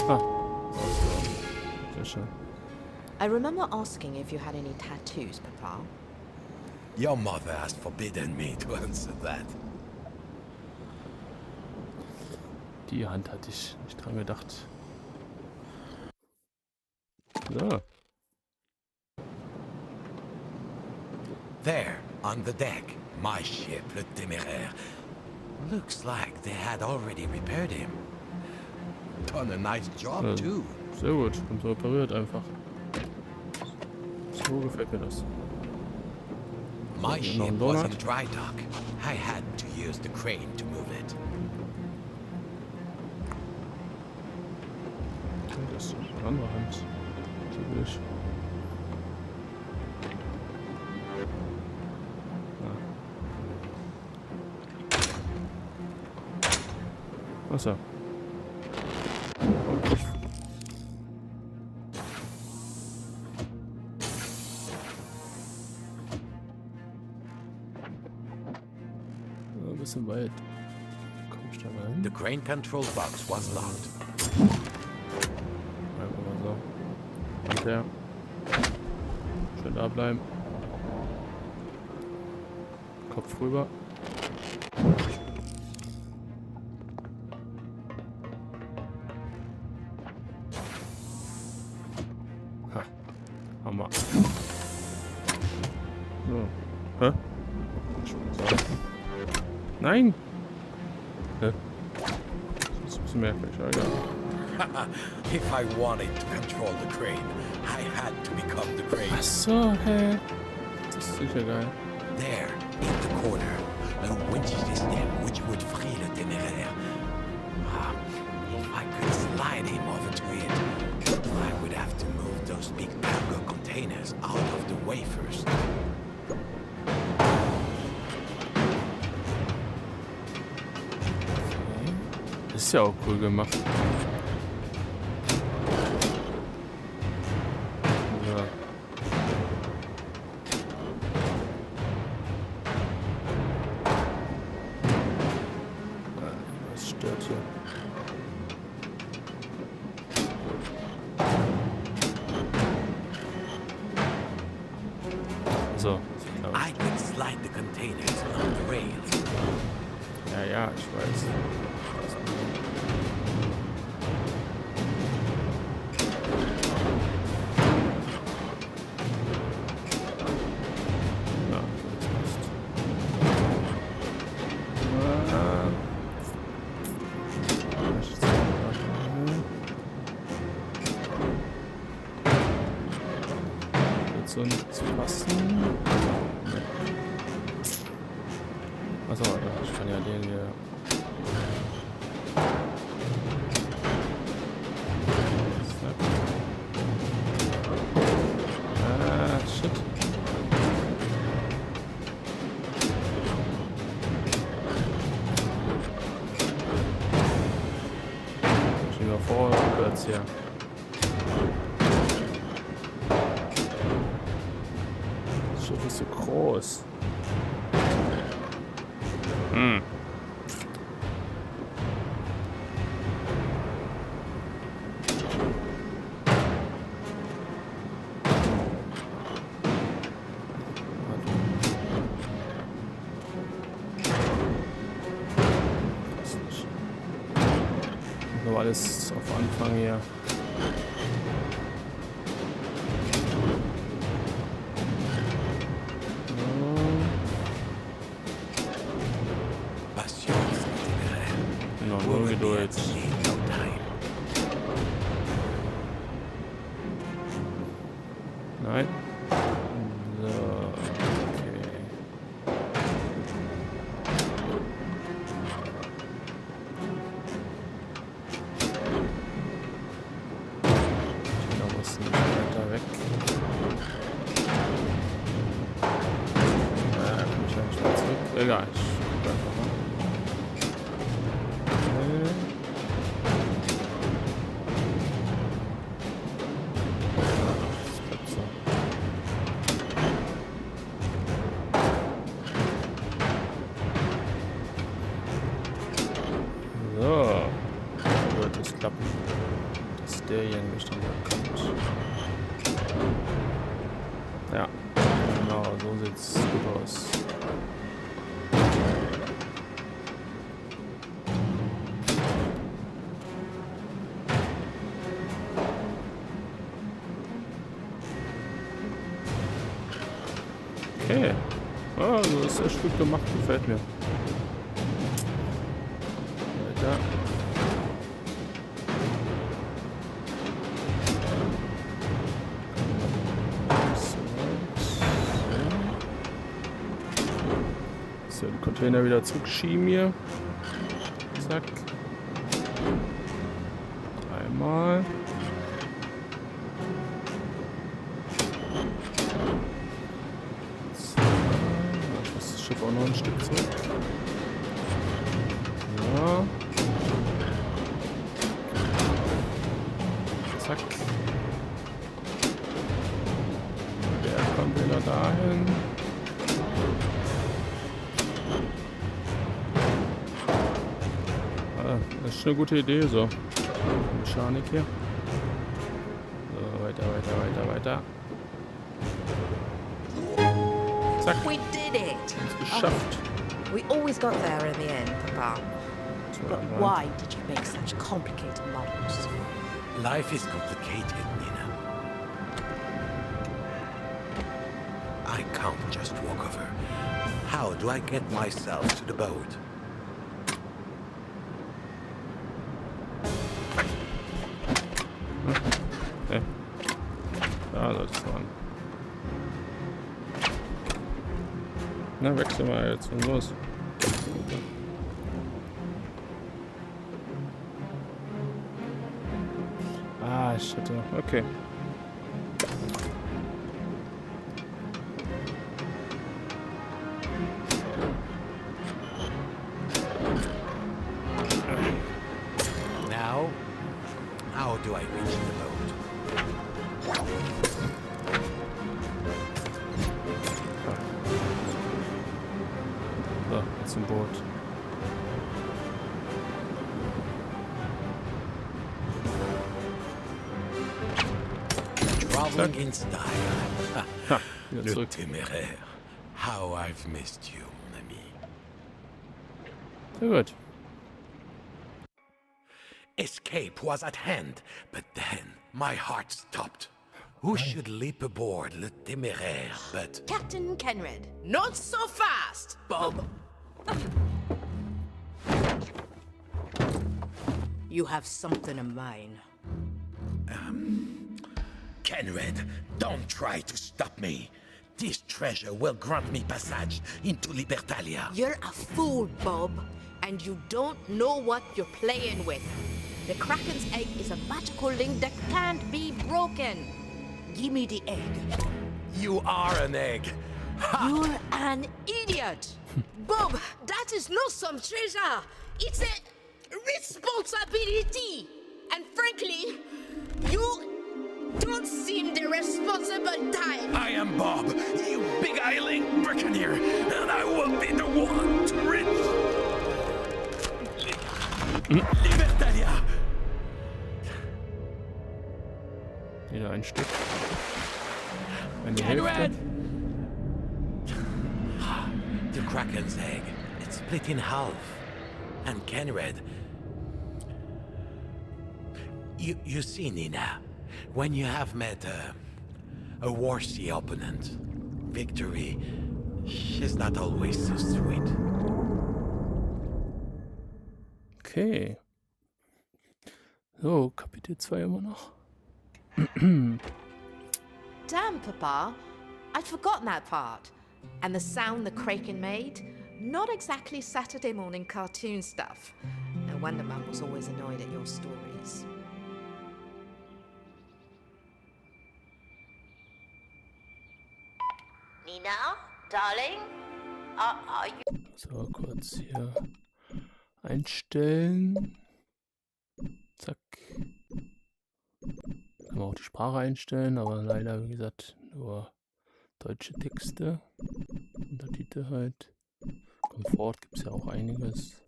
Ah. Sehr schön. I remember asking if you had any tattoos, Papa. Your mother has forbidden me to answer that. Die Hand hatte ich nicht dran gedacht. So. There, on the deck, my ship, Le Téméraire. Looks like they had already repaired him. Done a nice job, too. Sehr gut, und so repariert einfach. So gefällt mir das. My ship was in dry dock. I had to use the crane to move it. Das ist eine andere Hand. Die will ich. Achso. Ein bisschen weit. Komm ich da rein? The crane control box was locked. Einfach mal so. Und der. Schön da bleiben. Kopf rüber. Ha. Hammer. So. Hä? Nein! Hä? Das ist ein bisschen merkwürdig, Alter. If I wanted to control the crane, I had to become the crane. Ach so, hä? Das ist sicher geil. There, in the corner, a winch system which would free the Téméraire. If I could slide him over to it, I would have to move those big cargo containers out of the way first. Ist ja auch cool gemacht. Ja. Was stört hier? So. I could slide the containers on the rails. Ja, ich weiß. so nichts fassen. Achso, ich kann ja den hier. Ah, shit. Ich nehme mal vor, rückwärts hier. Das Schiff ist so groß. Hm. So alles auf Anfang hier. Genau, nur Geduld. Nein. So, okay. Da muss nicht weiter weg. Ja, komm ich ja nicht mehr zurück. Egal, ich guck einfach mal. So, wird es klappen, dass der hier nämlich dann kommt. Ja, genau, so sieht's gut aus. Okay, also das ist echt gut gemacht, gefällt mir. Weiter. So, den Container wieder zurückschieben hier. Zack. Einmal. Das Schiff auch noch ein Stück zurück. Ja. Zack. Der kommt wieder dahin. Ah, das ist eine gute Idee, so. Mechanik hier. So, weiter. Zack. We did it! Ist geschafft. We always got there in the end, Papa. But Right. why did you make such complicated models? Life is complicated, Nina. I can't just walk over. How do I get myself to the boat? Okay. Da soll es fahren. Na, wechsel mal jetzt. Und los. Ah, shit. Okay. Now, how do I reach the boat? So, jetzt im Boot. Traveling in style. Ha, wieder Le zurück. téméraire. How I've missed you, mon ami. Sehr gut. Escape was at hand, but then my heart stopped. Who should leap aboard Le Téméraire but... Captain Kenred, not so fast, Bob. You have something in mind. Kenred, don't try to stop me. This treasure will grant me passage into Libertalia. You're a fool, Bob, and you don't know what you're playing with. The Kraken's egg is a magical link that can't be broken. Give me the egg. You are an egg. Ha! You're an idiot! Bob, that is not some treasure! It's a responsibility! And frankly, you don't seem the responsible type! I am Bob, you beguiling buccaneer, and I will be the one to reach Libertalia! Wieder ein Stück. Eine Hälfte. The Kraken's egg, it's split in half. And Kenred... You see, Nina, when you have met a worthy opponent, victory is not always so sweet. Okay. So, Kapitel 2 immer noch. Damn, Papa. I'd forgotten that part. And the sound the Kraken made? Not exactly Saturday morning cartoon stuff. No wonder Mum was always annoyed at your stories. Nina, darling, are you... So, kurz hier einstellen. Zack. Kann man auch die Sprache einstellen, aber leider, wie gesagt, nur deutsche Texte. Untertitel halt. Komfort gibt es ja auch einiges.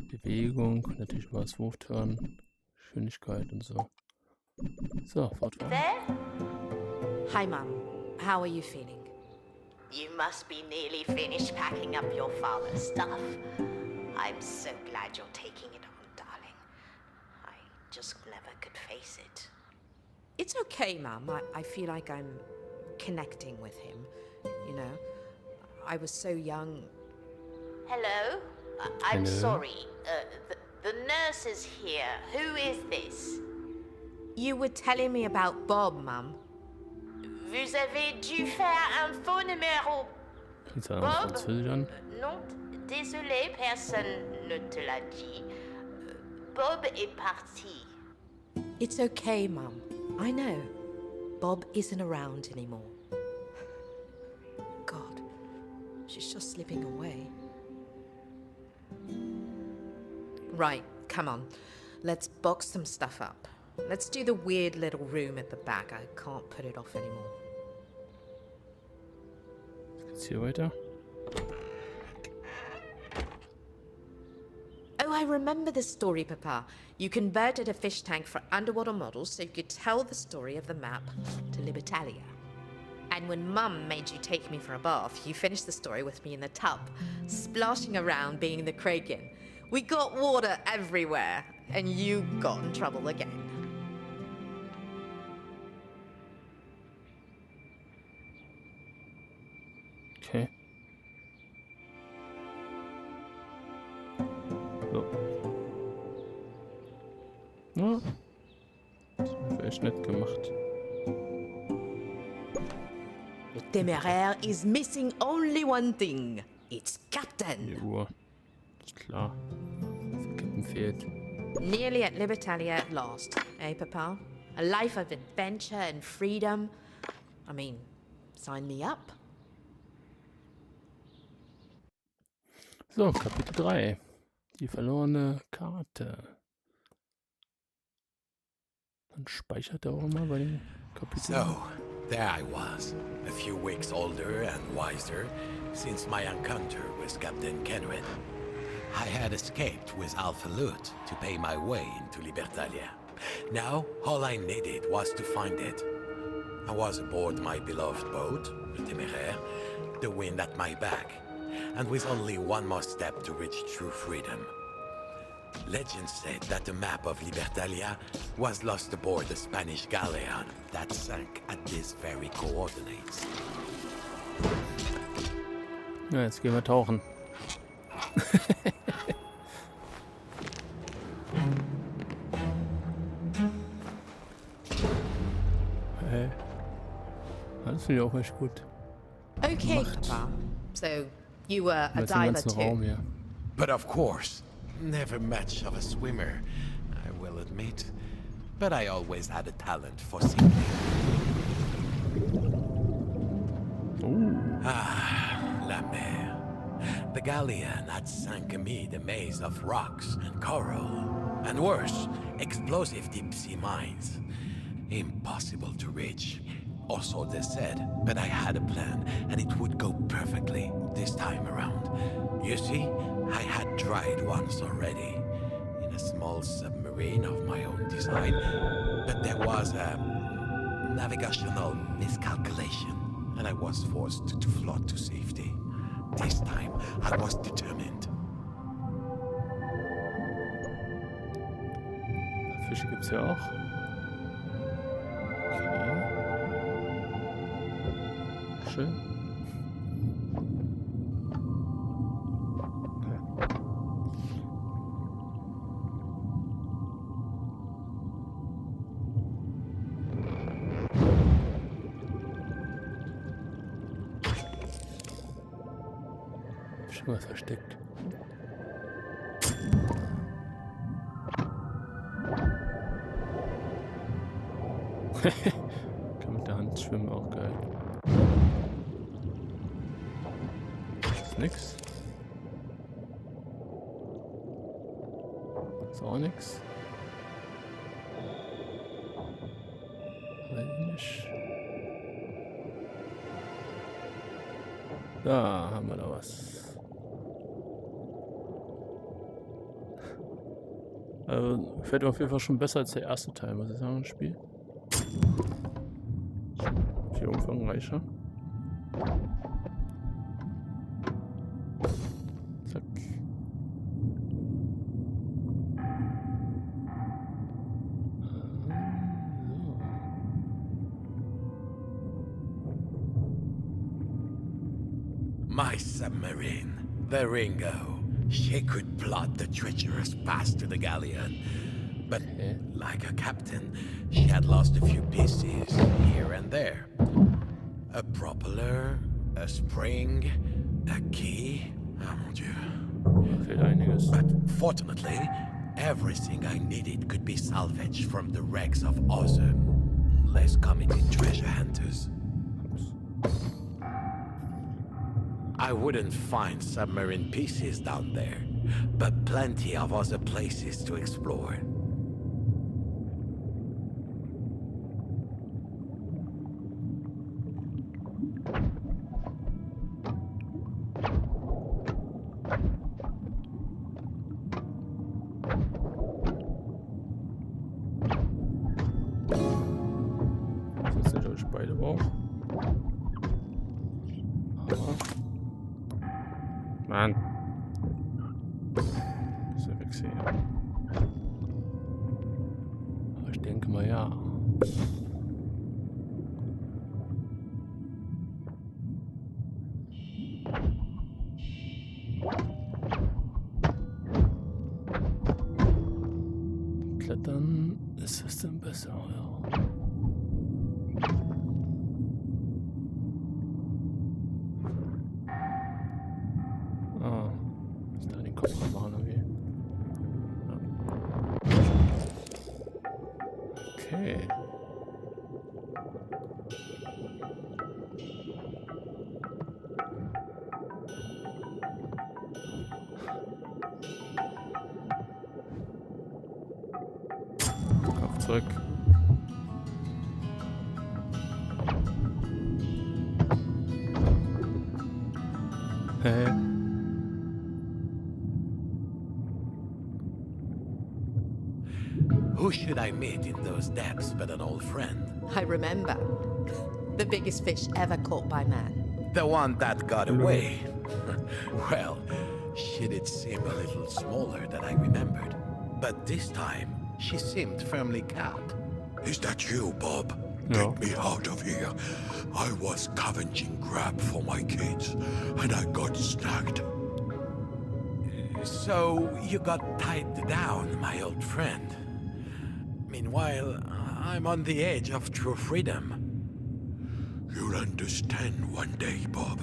Bewegung, natürlich mal Smooth Turn, Geschwindigkeit und so. So, fortfahren. there? Hi, Mum. How are you feeling? You must be nearly finished packing up your father's stuff. I'm so glad you're taking it on, darling. I just never could face it. It's okay, Mum. I feel like I'm connecting with him. You know, I was so young. Hello? I'm Hello? sorry. The nurse is here. Who is this? You were telling me about Bob, Mum. Vous avez dû faire un faux numéro. Fängt es an Französisch an. Non, désolé, personne ne te l'a dit. Bob est parti. It's okay, Mum. I know. Bob isn't around anymore. God, she's just slipping away. Right, come on. Let's box some stuff up. Let's do the weird little room at the back. I can't put it off anymore. Geht's hier weiter? Oh, I remember this story, Papa. You converted a fish tank for underwater models so you could tell the story of the map to Libertalia. And when Mum made you take me for a bath, you finished the story with me in the tub, splashing around being the Kraken. We got water everywhere, and you got in trouble again. Okay. So. Ja. Das ist echt nett gemacht. The Temeraire is missing only one thing. It's Captain. Die Uhr. Ist klar. Der Captain fehlt. Nearly at Libertalia at last, eh, Papa? A life of adventure and freedom. I mean, sign me up. So, Kapitel 3. Die verlorene Karte. Dann speichert er auch immer bei den Kapiteln. So, there I was, a few weeks older and wiser since my encounter with Captain Kenred. I had escaped with Alpha Loot to pay my way into Libertalia. Now, all I needed was to find it. I was aboard my beloved boat, the Temeraire, the wind at my back, and with only one more step to reach true freedom. Legend said that the map of Libertalia was lost aboard the Spanish galleon that sank at these very coordinates. Ja, jetzt gehen wir tauchen. finde ich auch echt gut. Okay, Macht. Papa. So, you were a Mit dem diver ganzen too? Raum hier. But of course, never much of a swimmer, I will admit. But I always had a talent for sinking. La mer. The galleon had sunk amid a maze of rocks and coral. And worse, explosive deep-sea mines. Impossible to reach. Or so they said, but I had a plan, and it would go perfectly this time around. You see, I had tried once already, in a small submarine of my own design, but there was a navigational miscalculation, and I was forced to float to safety. This time, I was determined. Fische gibt's ja auch. Okay. Schön. Schon was versteckt. Kann mit der Hand schwimmen, auch geil. Ist nix. Ist auch nix. Weiß nicht. Da haben wir da was. Also, gefällt mir auf jeden Fall schon besser als der erste Teil, muss ich sagen, das Spiel. Viel umfangreicher. Zack. My submarine, the Ringo. She could plot the treacherous pass to the galleon. But like a captain, she had lost a few pieces here and there. A propeller, a spring, a key. Oh mon Dieu. Fehlt einiges. But fortunately, everything I needed could be salvaged from the wrecks of other, less committed treasure hunters. I wouldn't find submarine pieces down there, but plenty of other places to explore. Das sind euch beide auch. Aber Mann. Das ist ja wechseln. Aber ich denke mal ja. Klettern ist es denn besser, ja. Okay. Kopf zurück. Who should I meet in those depths but an old friend? I remember. The biggest fish ever caught by man. The one that got away. Well, she did seem a little smaller than I remembered. But this time, she seemed firmly cowed. Is that you, Bob? No. Get me out of here. I was scavenging grab for my kids, and I got snagged. So, you got tied down, my old friend. Meanwhile, I'm on the edge of true freedom. You'll understand one day, Bob.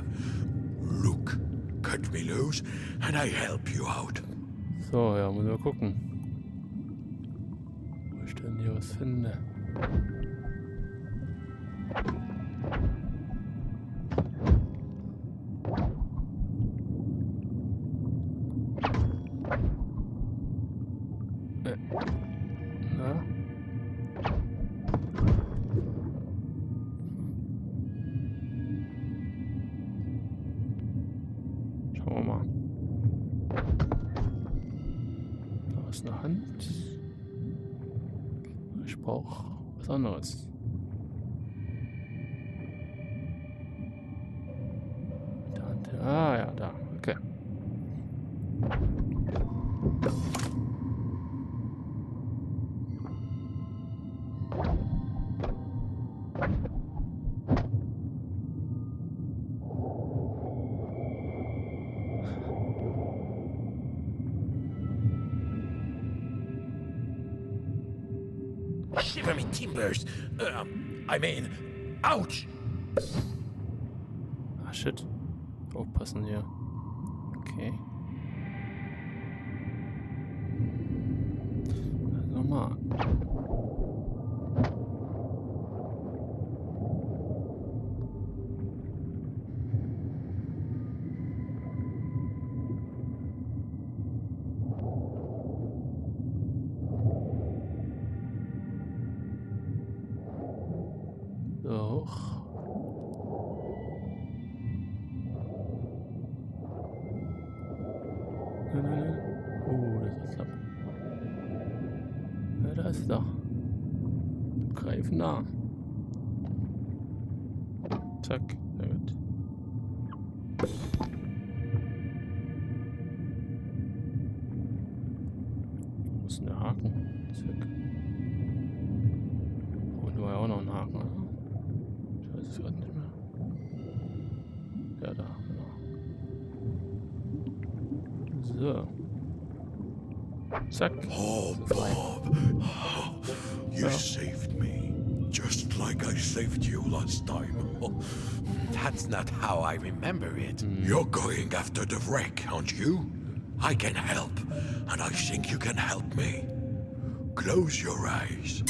Look, cut me loose and I help you out. So, ja, muss mal gucken. Wo ich denn hier was finde. Na? Schauen wir mal. Da ist eine Hand. Ich brauche was anderes. Da Hand. Ah ja, da. Okay. Shiver me timbers. I mean, ouch! Ah, shit. Aufpassen hier. Okay. Nochmal. Doch. Nein. Oh, das ist knapp. Ja, da ist er. Greif nah. Zack, sehr gut. Wo ist denn der Haken? Zack. Oh, da war ja auch noch ein Haken, oder? Ich weiß es gerade nicht mehr. Ja, da, genau. So. Zack. Oh, Bob. You saved me. Just like I saved you last time. That's not how I remember it. You're going after the wreck, aren't you? I can help, and I think you can help me. Close your eyes.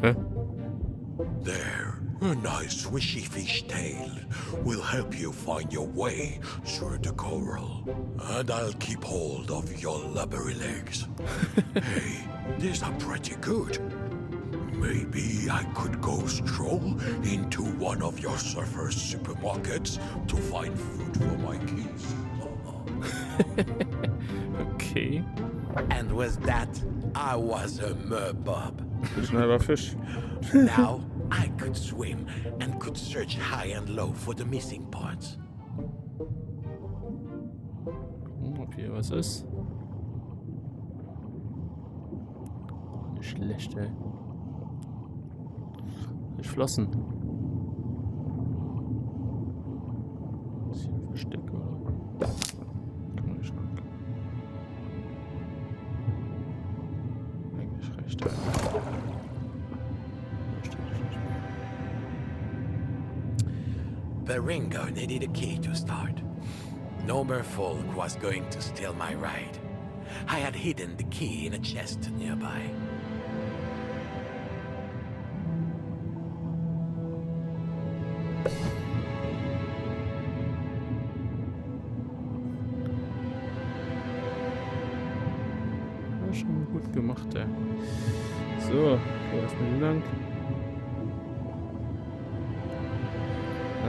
Hä? There. A nice swishy fish tail will help you find your way through the coral. And I'll keep hold of your lubbery legs. Hey, these are pretty good. Maybe I could go stroll into one of your surfers' supermarkets to find food for my kids. Okay. And was that I was a merbob. Schneller Fisch. Now I could swim and could search high and low for the missing parts. Okay, was ist? Nicht schlecht, ey. Geschlossen. Ist hier ein Versteck, oder? Kann nicht ran. Eigentlich recht, ja. Baringo needed a key to start. No merfolk was going to steal my ride. I had hidden the key in a chest nearby. Ja, schon gut gemacht, ey. So, vielen Dank.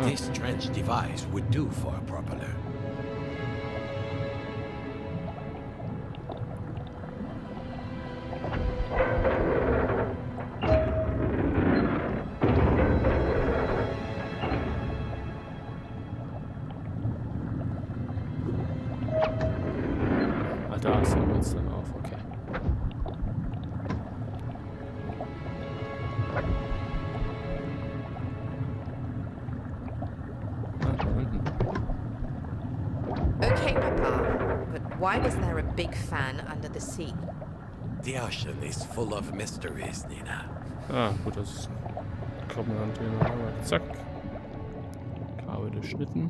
This strange device would do for a propeller. Ah, da ist er uns dann auf, okay. Okay, Papa, but why was there a big fan under the sea? The ocean is full of mysteries, Nina. Ah, gut, das ist Krabbenhand hier. Aber zack. Kabel durchschnitten.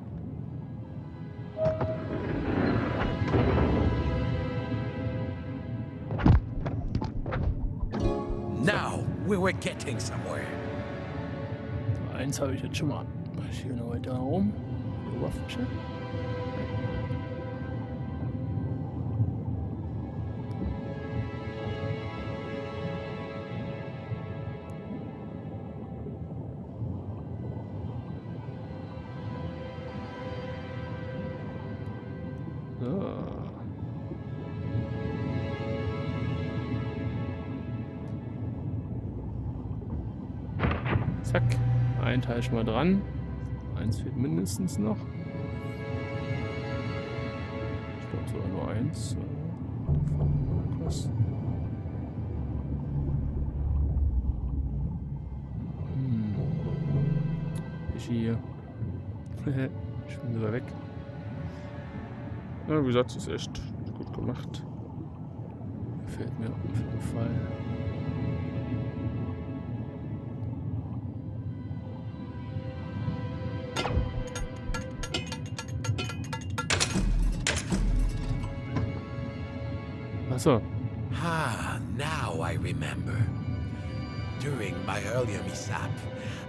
Now we were getting somewhere. So, eins habe ich jetzt schon mal. Ich hier noch weiter rum. Die Oberfläche. So. Zack. Ein Teil schon mal dran. Eins fehlt mindestens noch. Ich glaube sogar nur eins. Was? Ich hier. Ich bin sogar weg. Ja, wie gesagt, ist echt gut gemacht. Gefällt mir auf jeden Fall. Achso. Ah, now I remember. During my earlier mishap,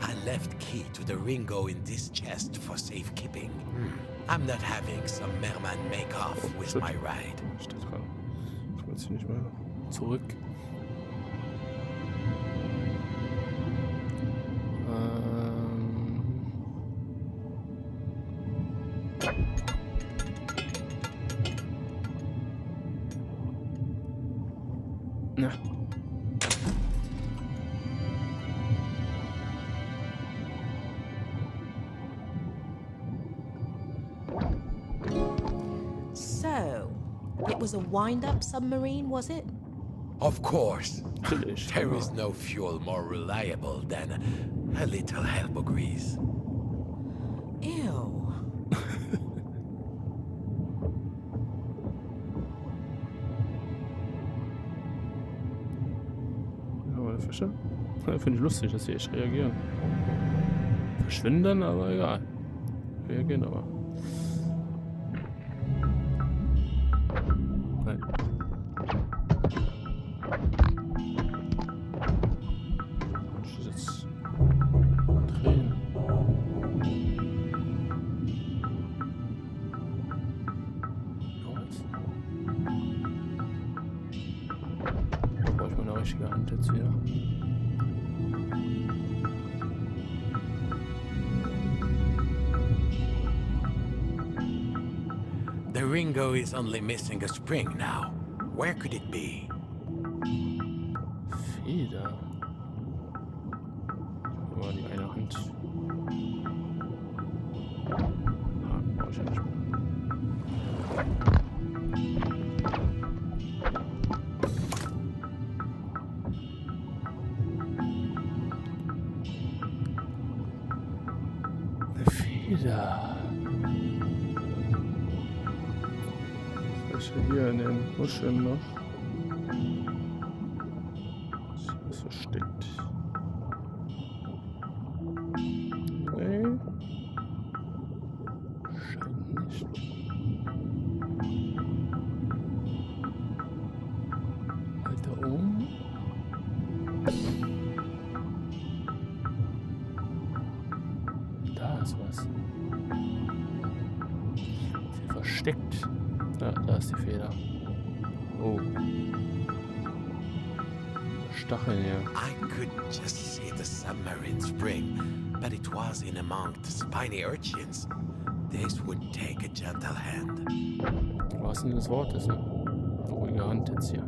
I left key to the Ringo in this chest for safekeeping. I'm not having some Merman make-off with my ride. Steht dran. Ich komme jetzt hier nicht mehr zurück. Na. So, it was a wind-up submarine, was it? Of course. Natürlich. There is no fuel more reliable than a little elbow grease. Ew. Aber der Fische? Ja, finde ich lustig, dass sie echt reagieren. Verschwinden dann, aber egal. Reagieren aber. Nein. Ich jetzt drehen. Was? Da brauche ich mal eine richtige Hand jetzt wieder. The Ringo is only missing a spring now. Where could it be? Feder. Aber die eine Hand. Brauche ich ja nicht mehr. Eine Feder. Hier in den Muscheln noch. Das ist versteckt. Nee. Scheint nicht. Halt da oben. Da ist was. Ist hier versteckt. Ja, da ist die Feder. Oh. Stacheln hier. I could just see the submarine spring, but it was in among the spiny urchins. This would take a gentle hand. Was ist denn das Wort? Das ist eine ruhige Hand jetzt hier.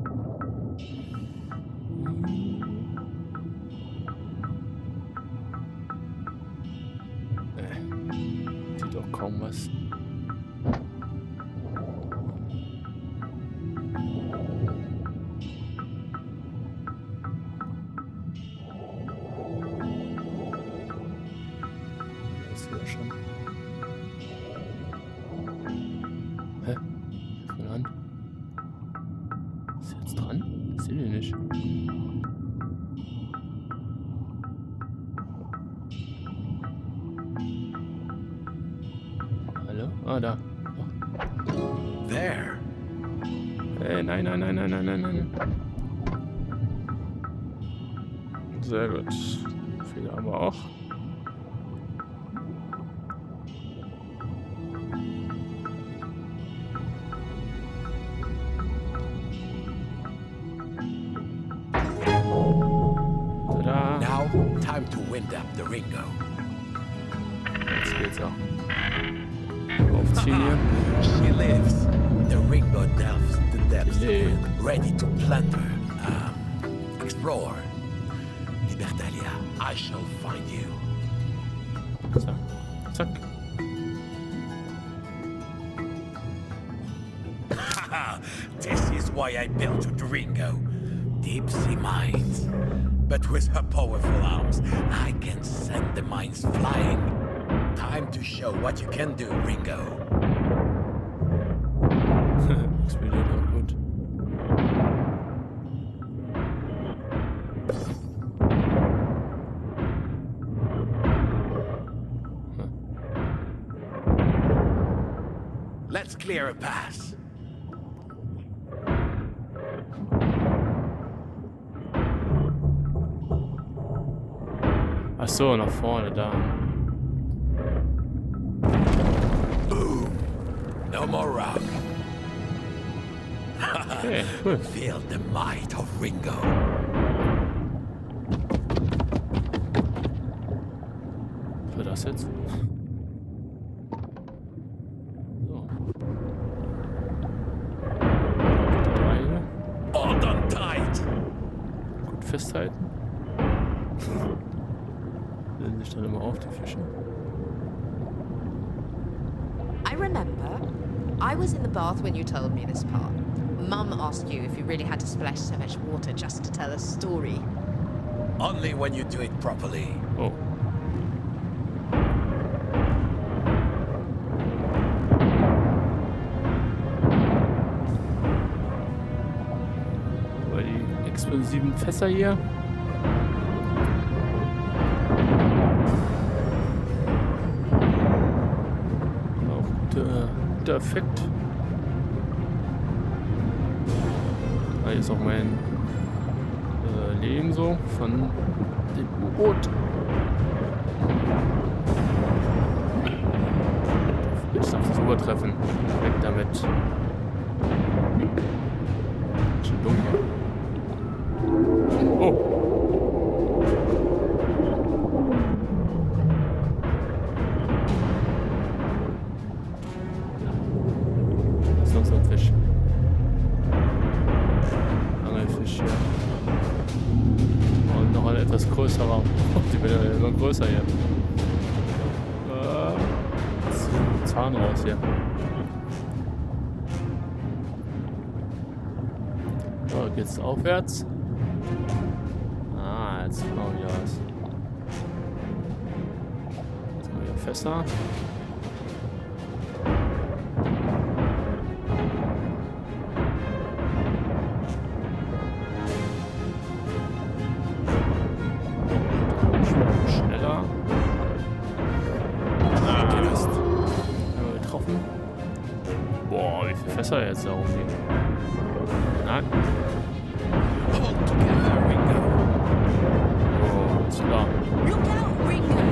Sieht auch kaum was. Schon. Hä? Was ist meine Hand? Ist sie jetzt dran? Ich sehe die nicht. Ah, da. There. Nein. Sehr gut. Viele haben wir auch. Tada. Now, time to wind up the Ringo. Jetzt geht's auch. Aufziehen hier. She lives. The Ringo delves the depths, Yeah. ready to plunder, explore. Libertalia, I shall find you. Zack. Zack. Haha, this is why I built the Ringo. Deep sea mines. But with her powerful arms, I can send the mines flying. Time to show what you can do, Ringo. Explodiert auch gut. Let's clear a pass. Ach so, nach vorne, da. Boom. No more rock. Okay, cool. Feel the might of Ringo. Was war das jetzt? So. Drei hier. Hold on tight. Gut festhalten. Lösen sich dann immer auf, die Fische. I remember. I was in the bath when you told me this part. Mum asked you if you really had to splash so much water just to tell a story. Only when you do it properly. Oh. Aber die explosiven Fässer hier. Auch guter Effekt. Ah, hier ist auch mein Leben so von dem U-Boot. Ich darf das übertreffen. Weg damit. Schon dumm hier. Oh. Was ist noch so ein Fisch? Angelfisch hier. Und noch ein etwas größerer. Die werden ja immer größer hier. Zahn raus hier. So, geht's aufwärts. Ah, jetzt sieht man wieder was. Jetzt haben wir wieder Fässer. Schneller. Einmal getroffen. Boah, wie viele Fässer jetzt da rumliegen. Nein. Hold together, Ringo. Oh, ist klar. Look out, Ringo!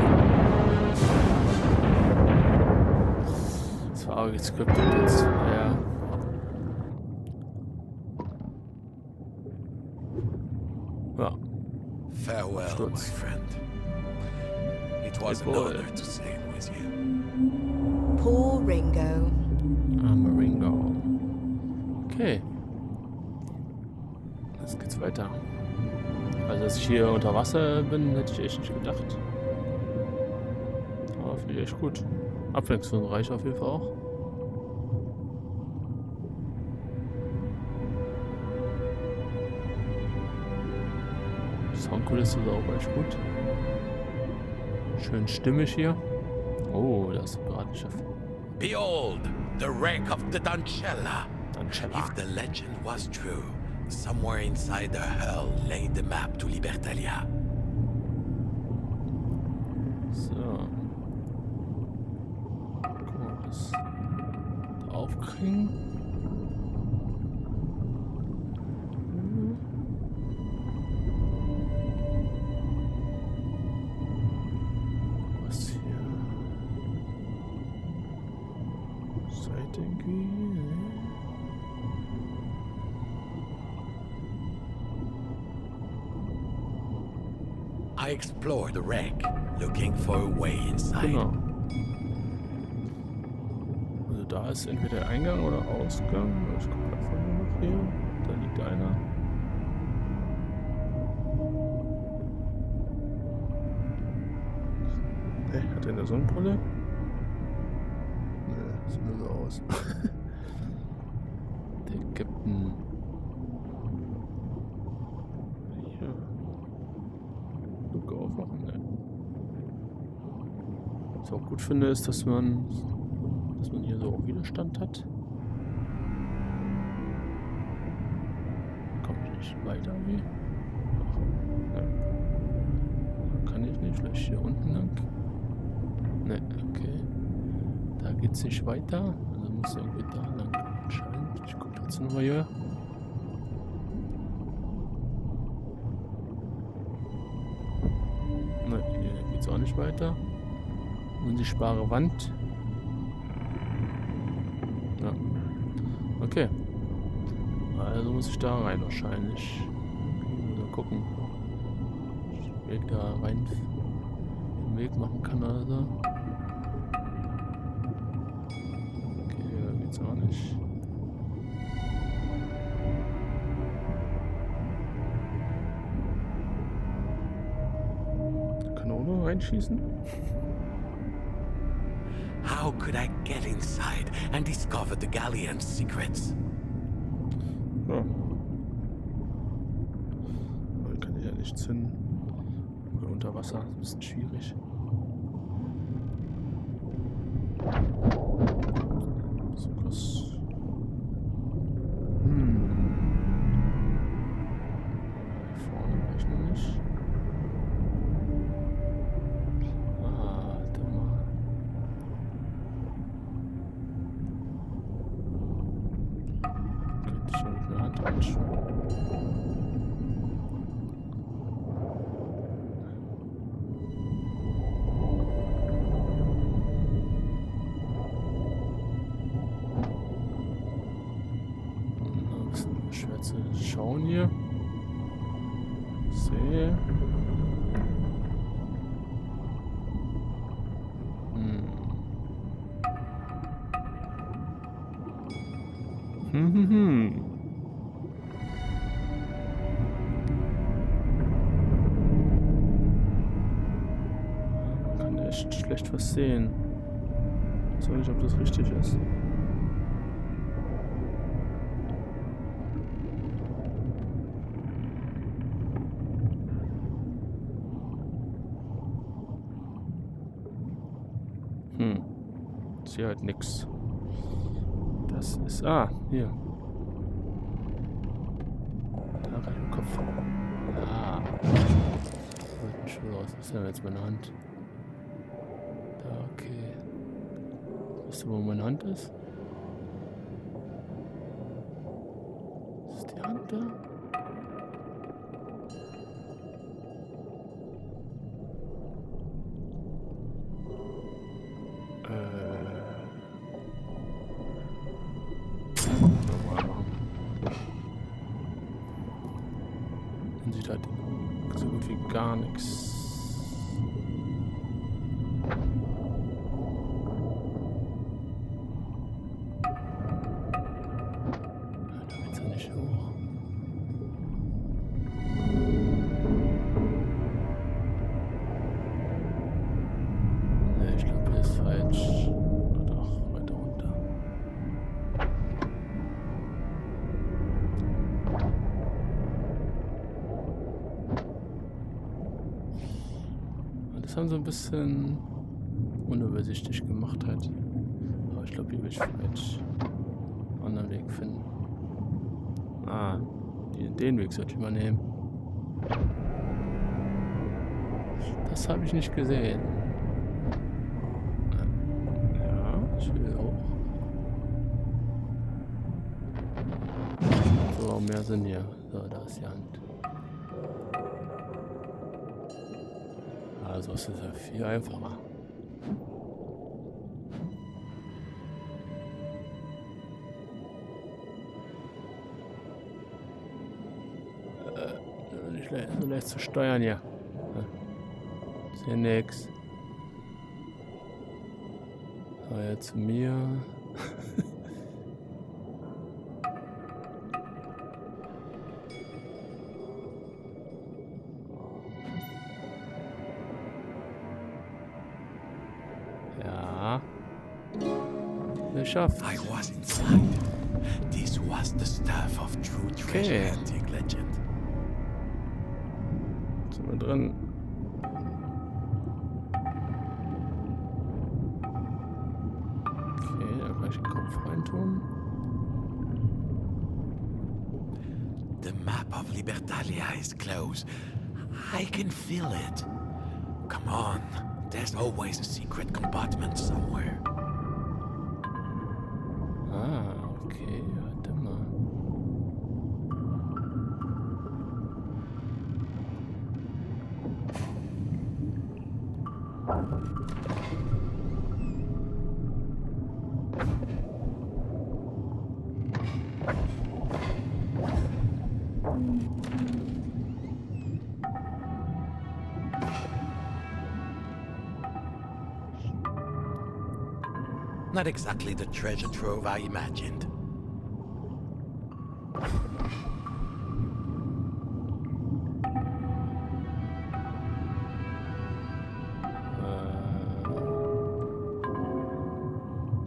Das war auch gescriptet jetzt. Ja. Ja. Farewell, Sturz. my friend. It was an Jawohl. honor to sail with you. Poor Ringo. Arme Ringo. Okay. Jetzt geht's weiter. Also, dass ich hier unter Wasser bin, hätte ich echt nicht gedacht. Aber finde ich echt gut. Abwechslungsreich auf jeden Fall auch. Die Soundkulisse ist auch echt gut. Schön stimmig hier. Oh, da ist ein Piratenschiff. Behold, the wreck of the Dancella. Dancella. If the legend was true, somewhere inside the hull lay the map to Libertalia. So. Guck mal, was aufkriegen. Was hier? Seite irgendwie? I explored the wreck, looking for a way inside. Genau. Also da ist entweder Eingang oder Ausgang. Ich gucke einfach nur noch hier. Da liegt einer. Hey, hat er eine Sonnenbrille? Nö, sieht nur so aus. Der Captain. Hier. Luke aufmachen, ne? Was ich auch gut finde, ist, dass man hier so auch Widerstand hat. Komme ich nicht weiter wie? Ne. Kann ich nicht, vielleicht hier unten lang? Ne, okay. Da geht's nicht weiter. Also muss irgendwie da lang anscheinend. Ich gucke trotzdem nochmal hier. Ne, hier geht's auch nicht weiter. Unsichtbare Wand. Ja. Okay. Also muss ich da rein wahrscheinlich. Mal gucken. Ich Weg da rein den Weg machen kann oder so. Okay, da geht's auch nicht. Kanone reinschießen? How could I get inside and discover the galleon's secrets? Ja. Man kann ja nichts hin. Unter Wasser ist ein bisschen schwierig. So was. Vorne war ich noch nicht. Warte mal. Könnte ich mit einer Hand anschauen. Schwer zu schauen hier. Sehe. Man kann echt schlecht was sehen. Ich weiß nicht, ob das richtig ist. Ist hier halt nix. Das ist. Ah, hier. Da rein im Kopf. Ah. Heute schon raus. Was ist denn jetzt meine Hand? Da, okay. Weißt du, wo meine Hand ist? Ist die Hand da? Man sieht halt so gut wie gar nichts. Da geht's ja nicht hoch. Ne, ich glaube, hier ist falsch. Doch, weiter runter. Das haben sie ein bisschen unübersichtlich gemacht halt. Aber ich glaube, hier will ich falsch einen anderen Weg finden. Ah, den Weg sollte ich mal nehmen. Das habe ich nicht gesehen. Ja, ich will auch. aber auch mehr Sinn hier. So, da ist die Hand. Also ist es ja viel einfacher. Nicht so leicht zu steuern hier. Ist hier nix. So, jetzt zu mir. Ja. Geschafft. I was inside. This was the stuff of true treasure hunting legend. Sind wir drin? Okay, da kann ich den Kopf reintun. The map of Libertalia is close. I can feel it. Come on. There's always a secret compartment somewhere. Ah, okay, warte mal. Not exactly the treasure trove I imagined.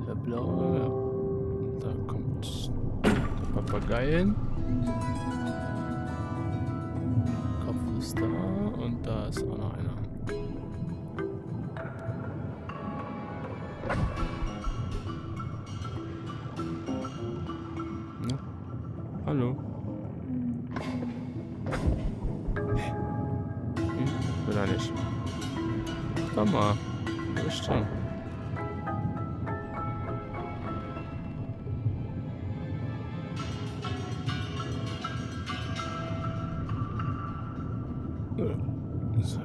Der blaue. Da kommt der Papagei hin. Kopf ist da und da ist auch noch einer. Hallo. Will er nicht. Komm mal. Bestimmt. So.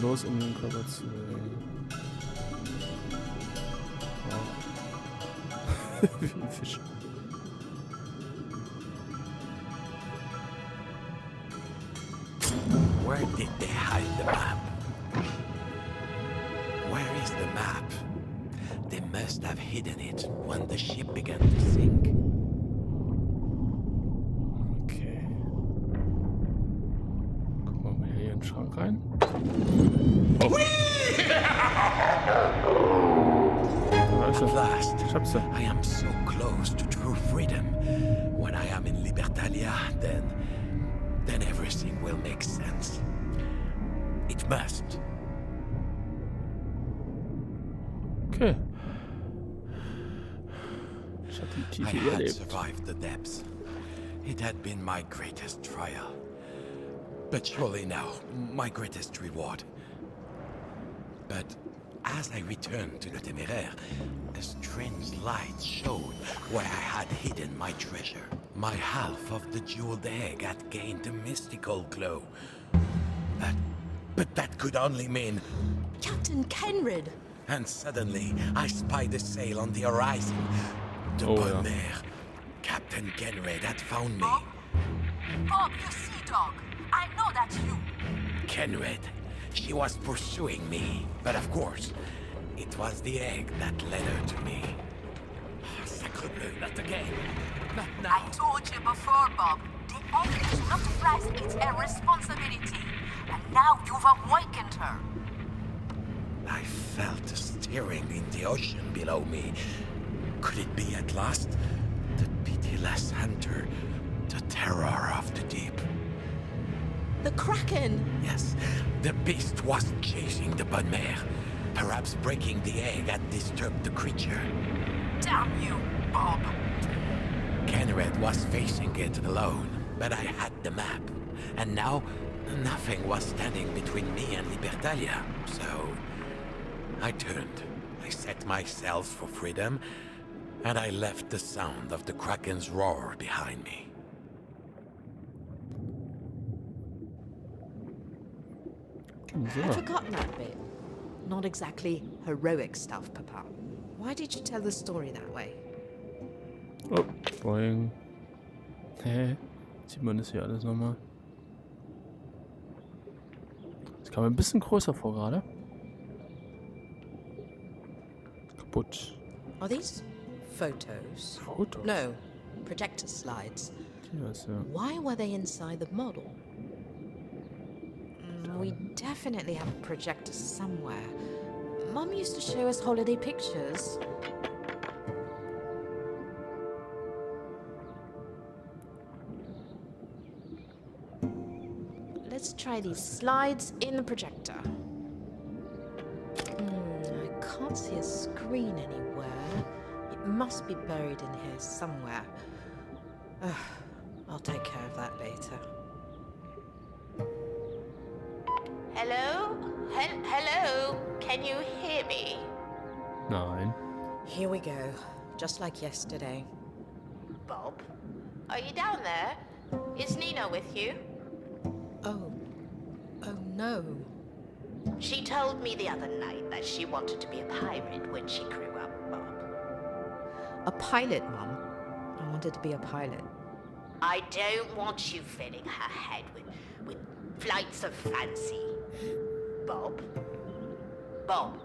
Los, um den Körper zu Wie ein Fisch. Where did they hide the map? Where is the map? They must have hidden it when the ship began to sink. Okay. Gucken wir mal hier in den Schrank rein. Oh. At last, Ich hab's ja. I am so close to true freedom. When I am in Libertalia, then everything will make sense. It must. Okay. Ich hab die I Tiefe had überlebt. survived the depths. It had been my greatest trial. But surely now, my greatest reward. But as I returned to the Téméraire, a strange light showed where I had hidden my treasure. My half of the jeweled egg had gained a mystical glow. But that could only mean... Captain Kenrid! And suddenly, I spied a sail on the horizon. The Oh, bonne yeah. mère, Captain Kenred, had found me. Bob, you sea dog. I know that's you. Kenred, she was pursuing me. But of course, it was the egg that led her to me. Sacre bleu, not again. Not now. I told you before, Bob. The egg is not a prize, it's a responsibility. And now you've awakened her. I felt a stirring in the ocean below me. Could it be at last the pitiless hunter, the terror of the deep? The Kraken! Yes, the beast was chasing the bonne mère. Perhaps breaking the egg had disturbed the creature. Damn you, Bob. Kenred was facing it alone, but I had the map. And now, nothing was standing between me and Libertalia. So, I turned. I set myself for freedom, and I left the sound of the Kraken's roar behind me. I'd forgotten that bit. Not exactly heroic stuff, Papa. Why did you tell the story that way? Oh, boing. Hä? Sieht man das hier alles nochmal? Das kam mir ein bisschen größer vor gerade. Kaputt. Are these photos? Fotos? No, projector slides. Yes, ja. Why were they inside the model? We definitely have a projector somewhere. Mum used to show us holiday pictures. Let's try these slides in the projector. I can't see a screen anywhere. It must be buried in here somewhere. I'll take care of that later. Hello? Hello? Can you hear me? Nein. Here we go, just like yesterday. Bob? Are you down there? Is Nina with you? Oh no. She told me the other night that she wanted to be a pirate when she grew up, Bob. A pilot, Mum. I wanted to be a pilot. I don't want you filling her head with flights of fancy. Bob? Bob?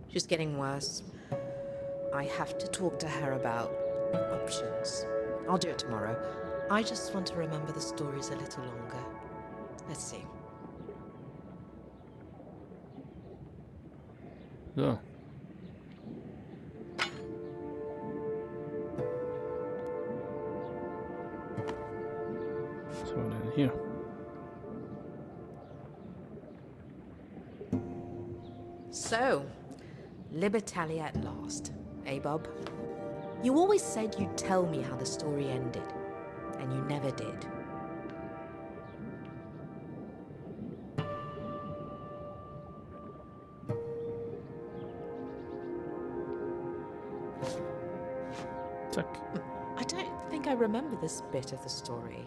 She's getting worse. I have to talk to her about options. I'll do it tomorrow. I just want to remember the stories a little longer. Let's see. So. Was war denn hier? So, Libertalia at last, eh, Bob? You always said you'd tell me how the story ended, and you never did. Zack. I don't think I remember this bit of the story.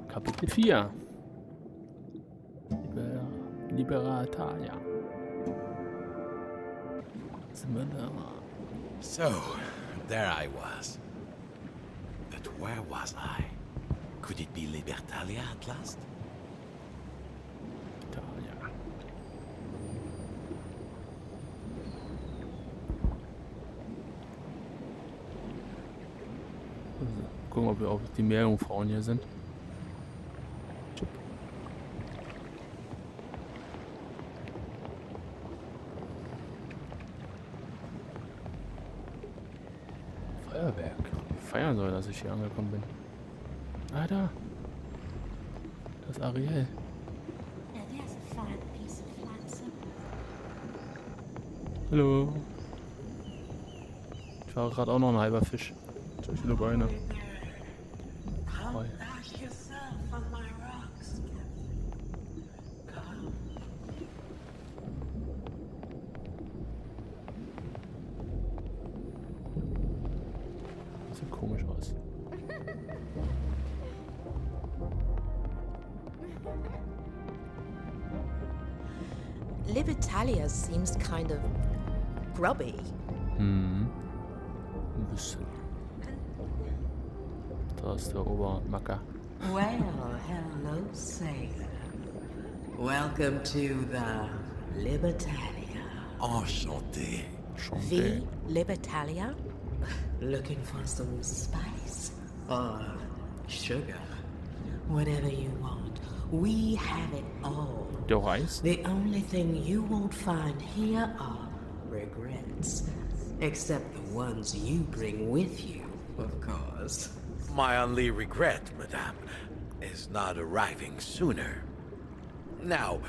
Kapitel 4. Libertalia. Sind wir da? So, there I was. But where was I? Could it be Libertalia at last? Libertalia. Gucken, ob wir auch die Meerjungfrauen hier sind. Tschüpp. Feuerwerk. Feiern soll, dass ich hier angekommen bin. Ah, da. Das ist Ariel. Hallo. Ich war gerade auch noch ein halber Fisch. So viele Beine. Voll. Das sieht komisch aus. Libertalia seems kind of grubby. Ein bisschen. Da ist der Obermacker. Well, hello, sailor. Welcome to the Libertalia. Enchanté. The Libertalia? Looking for some spice or sugar? Whatever you want. We have it all. Der Reis? The only thing you won't find here are regrets. Except the ones you bring with you, of course. My only regret, madame, is not arriving sooner. Now,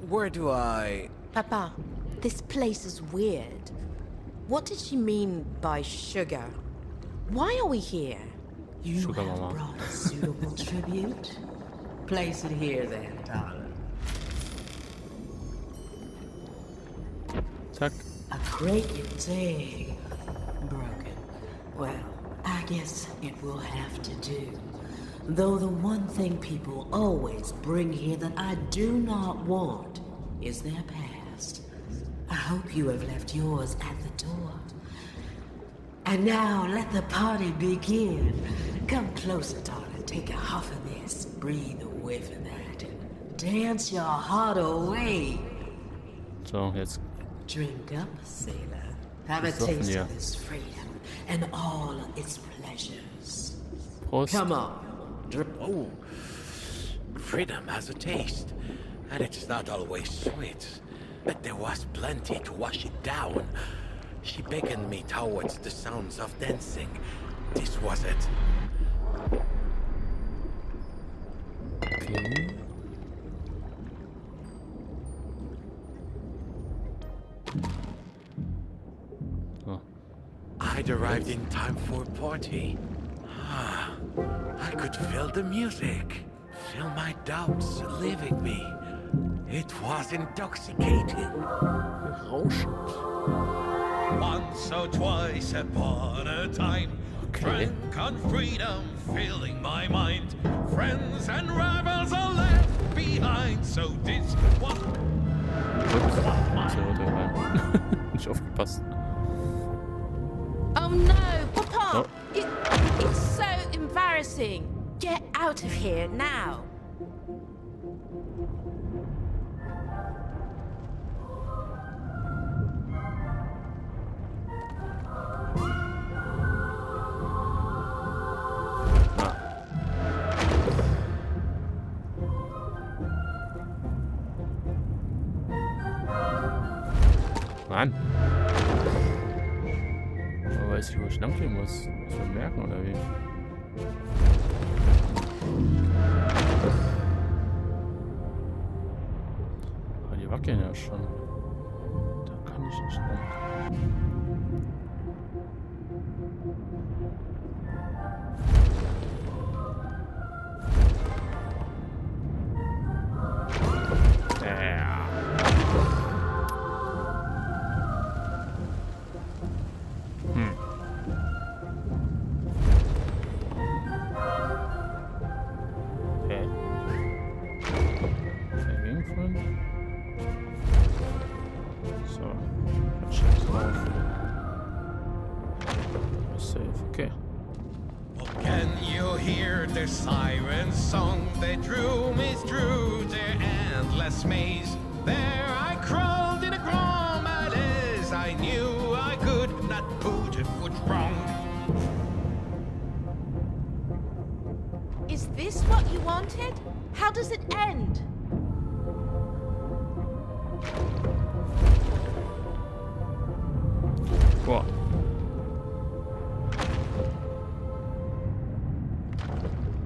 where do I... Papa, this place is weird. What did she mean by sugar? Why are we here? You Sugar have Mama. brought a suitable tribute. Place it here then, darling. Zack. A crate thing. Broken. Well, I guess it will have to do. Though the one thing people always bring here that I do not want is their past. I hope you have left yours at the door. And now let the party begin. Come closer, darling. Take a huff of this. Breathe a whiff of that. And dance your heart away. So, jetzt. Drink up, sailor. Have a Besoffen, taste ja. of this freedom and all its pleasures. Prost. Come on. Oh, freedom has a taste, and it's not always sweet. But there was plenty to wash it down. She beckoned me towards the sounds of dancing. This was it. Okay. So. I'd arrived in time for a party. I could feel the music, feel my doubts leaving me. It was intoxicating. Rauschend. Once or twice upon a time, Okay. drank on freedom, filling my mind. Friends and rivals are left behind, so this was... Ups. Ist ja runtergefallen. Nicht aufgepasst. Oh no, Papa! Oh. It's so embarrassing. Get out of here now. Mann. Aber weiß ich, wo ich lang gehen muss. Muss man merken, oder wie? Aber die wackeln ja schon. Da kann ich nicht lang. Ja. Okay. Dagegen fahren. So. Quatsch jetzt drauf. Safe, okay. Can you hear the siren song that drew me through the endless maze? There I crawled in a gloom, and as I knew I could not put a foot wrong. Is this what you wanted? How does it end? Boah.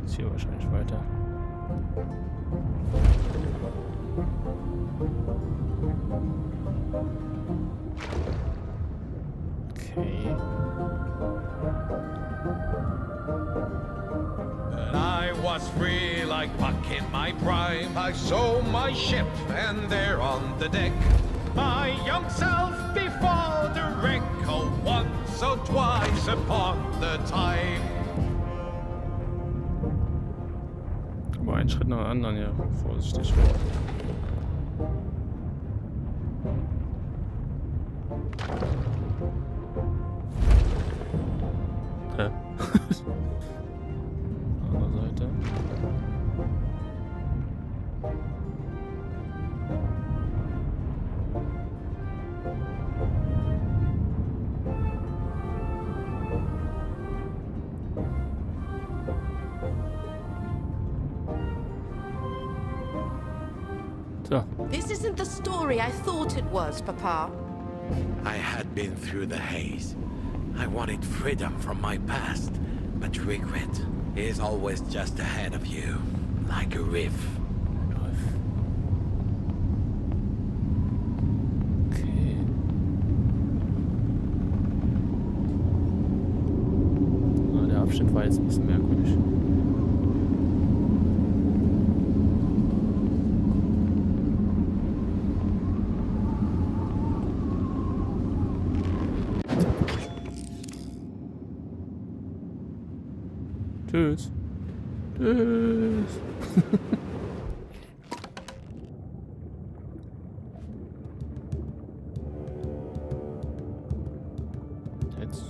Ist hier wahrscheinlich weiter. Okay. When I was free like back in my prime, I saw my ship and there on the deck, my young self before the wreck, oh once or twice upon the time. Aber einen Schritt nach dem anderen, ja. Vorsichtig vor. Hä? Andere Seite. So. This isn't the story I thought it was, Papa. I had been through the haze. I wanted freedom from my past, but regret is always just ahead of you, like a reef. Okay. Ah, der Abschnitt war jetzt ein bisschen merkwürdig. Tschüss. Tschüss. Jetzt.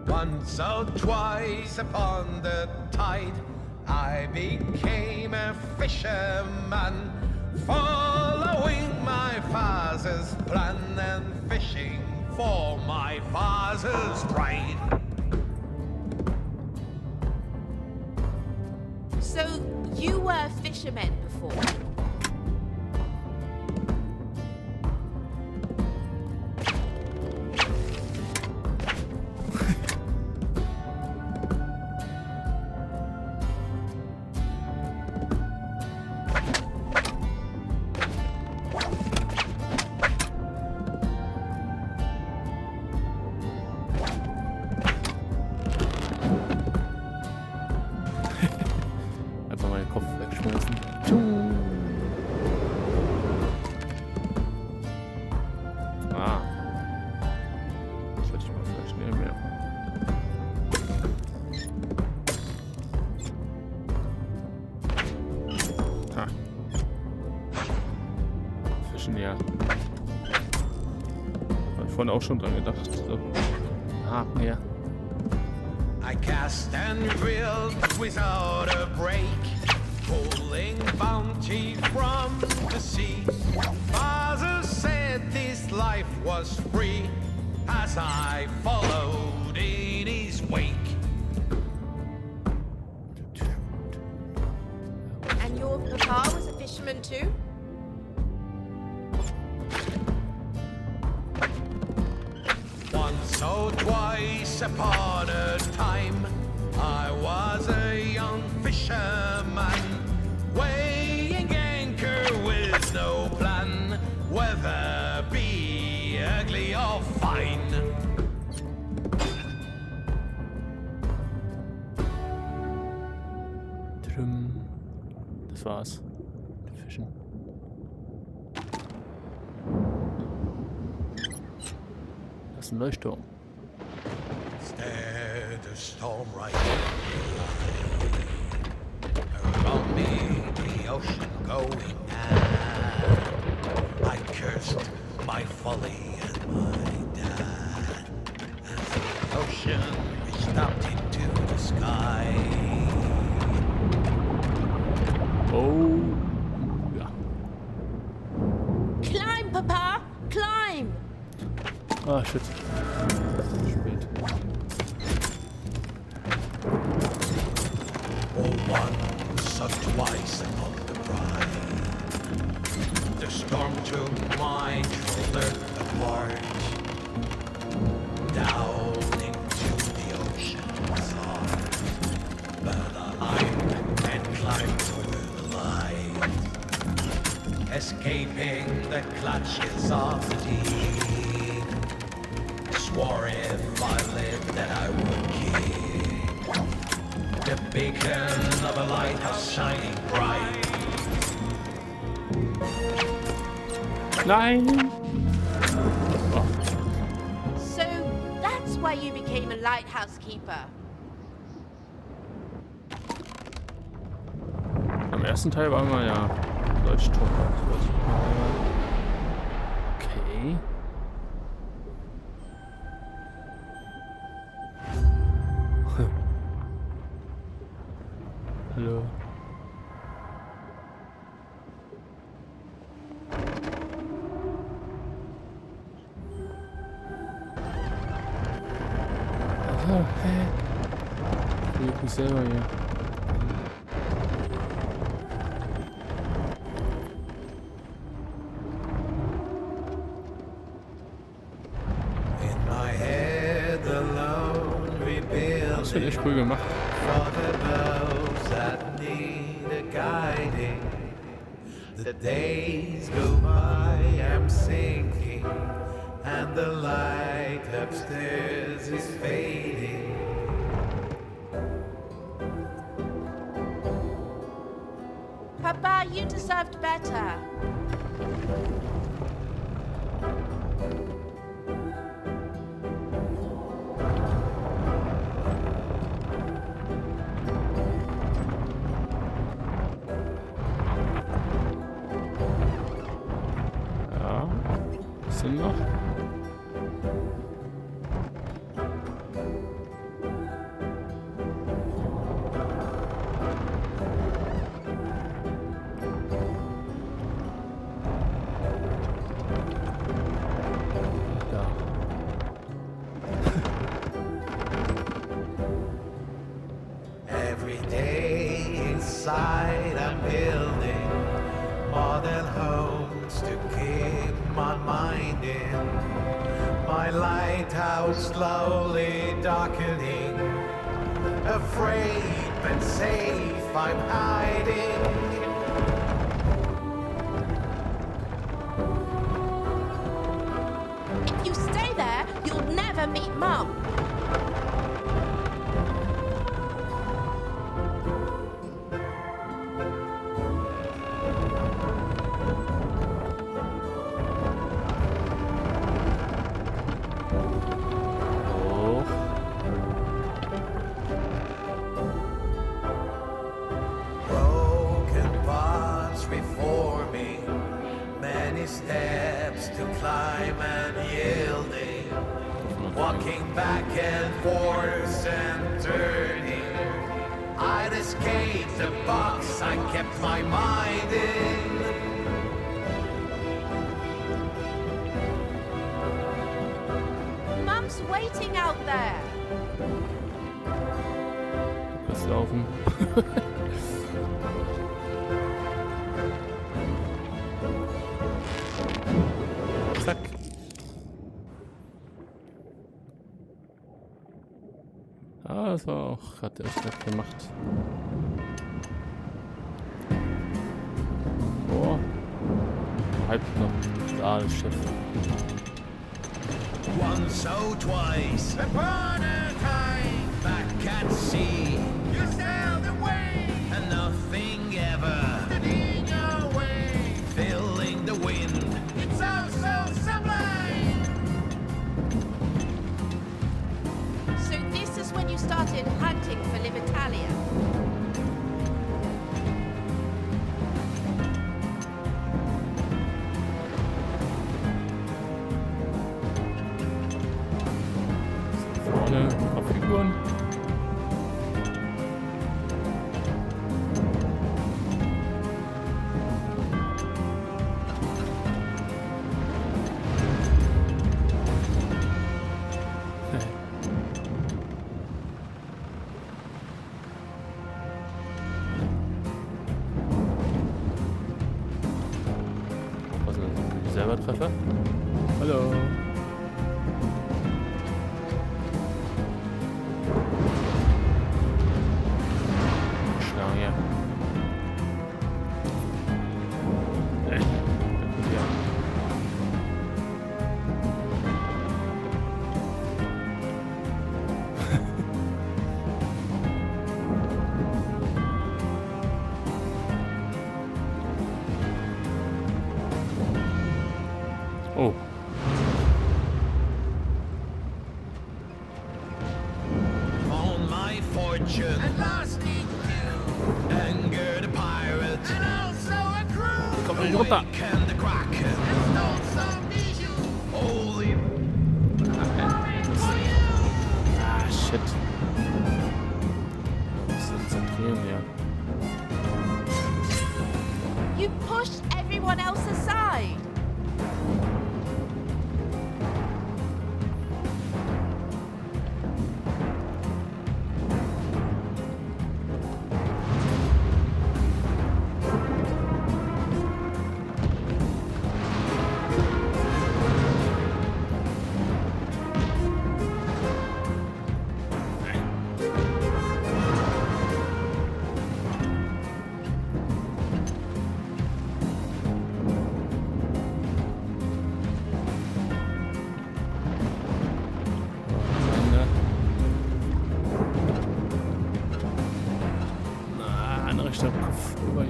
Once or twice upon the tide, I became a fisherman, following my father's plan and fishing for my father's pride. So, you were fishermen before? Einfach meinen Kopf wegschmeißen. Ah. Das sollte ich mal vielleicht nehmen, ja. Ha. Fischen, ja. Hab ich vorhin auch schon dran gedacht. So. Haken, ja. I cast and reeled without a break, pulling bounty from the sea. Father said this life was free, as I followed in his wake. And your papa was a fisherman too? Once or twice upon a time, I was a young fisherman, weighing anchor with no plan, whether be ugly or fine. Das war's. Fischen. Das ist ein Leuchtturm. Stare the storm right around me, the ocean going down. I cursed my folly and my dad as the ocean reached up into the sky. Oh. Ja. Climb, Papa! Climb! Ah, shit. Spät. Oh, once or twice upon the brine, the storm took my shoulder apart, down into the ocean's heart. But I climbed and climbed over the light, escaping the clutches of the deep. Swore if I lived that I would keep the beacon of a lighthouse shining bright. Nein! Oh. So, that's why you became a lighthouse keeper. Am ersten Teil waren wir ja Leuchtturm. Okay. Hallo. Oh, hä? Ich bin nicht selber hier. ist schon echt cool gemacht. For the those that need a guiding. The days go by, I'm sinking, and the light upstairs is fading. Papa, you deserved better. Ja, sind noch. Every day inside I'm building modern homes to keep my mind in. My lighthouse slowly darkening. Afraid but safe I'm hiding. If you stay there, you'll never meet Mum. Hoch. Broken parts reforming. Many steps to climb and yielding. Walking back and forth and turning. I'd escape the box I kept my mind in. Mum's waiting out there. Du kannst laufen. Zack. Ah, das war auch gerade echt nett gemacht. Boah. Halb noch. Da, das Schiff. Once or twice upon a time back at sea, you sailed away and nothing ever did away, filling the wind. It's all so sublime. So this is when you started hunting for Libitalia. Vorne ein paar Figuren. Was ist das? Ich selber treffe? Hallo. Schlange. Echt? Ja. Oh. Found my fortune and lost it too. Anger the pirate and also a crew. Komm mal runter. Awakened the kraken and stole some bijou. Holy Ah, shit. Was ist zentrieren hier? You pushed everyone else aside.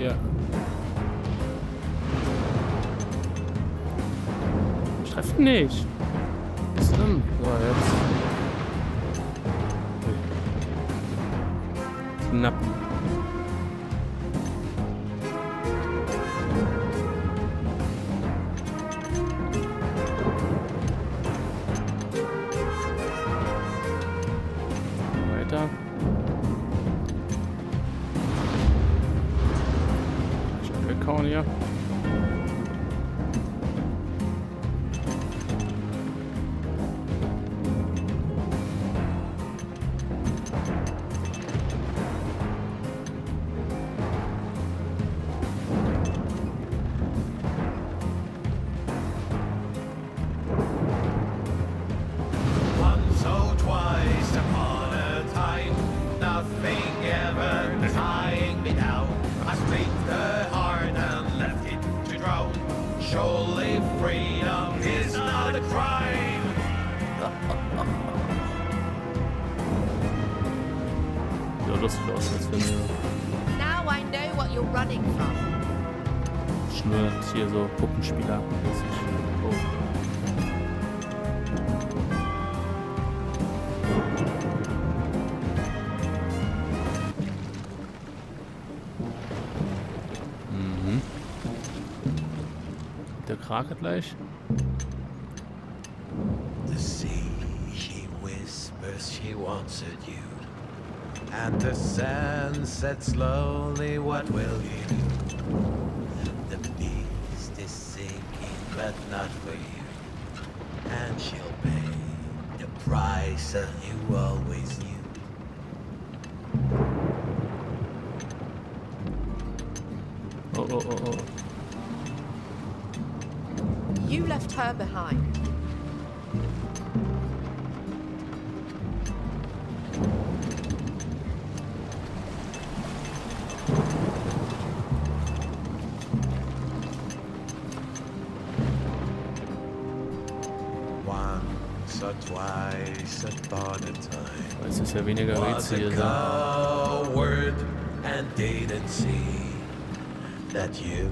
hier. Ich treffe nicht. Was ist denn? So, jetzt. Knapp. Weiter. Schon weghauen hier. Once or twice upon a time, nothing ever tying me down. I split the heart and left it to drown. Surely freedom is not a crime. Ja, das sieht aus, als wenn wir Now I know what you're running from. Schnur hier so Puppenspieler. Oh. Mhm. Der Krake gleich. The sea, she whispers she wants it you. And the sun sets slowly, what will you do? The beast is sinking, but not for you. And she'll pay the price that you always knew. Oh, oh, oh, oh. You left her behind. Once or twice upon a time. Es ist ja weniger Was Rätsel hier. a coward and didn't see that you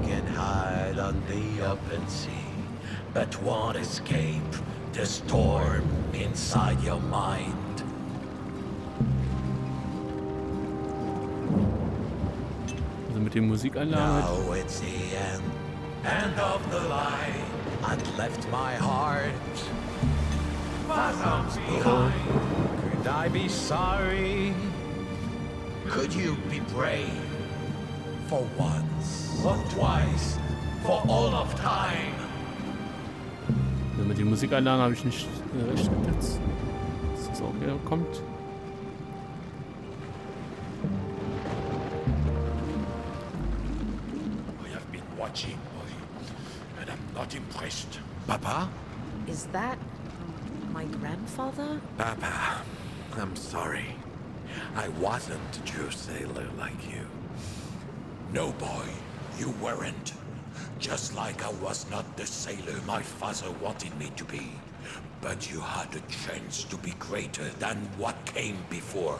can hide on the open sea, but won't escape the storm inside your mind. Also mit den Musikanlagen. Now it's the end of the line. I'd left my heart fathoms behind. Could I be sorry? Could you be brave? For once or twice, for all of time. Also mit den Musikanlagen habe ich nicht gerechnet jetzt. Dass das auch hier kommt. I have been watching, boy, and I'm not impressed. Papa? Is that my grandfather? Papa, I'm sorry. I wasn't a true sailor like you. No, boy, you weren't. Just like I was not the sailor my father wanted me to be. But you had a chance to be greater than what came before.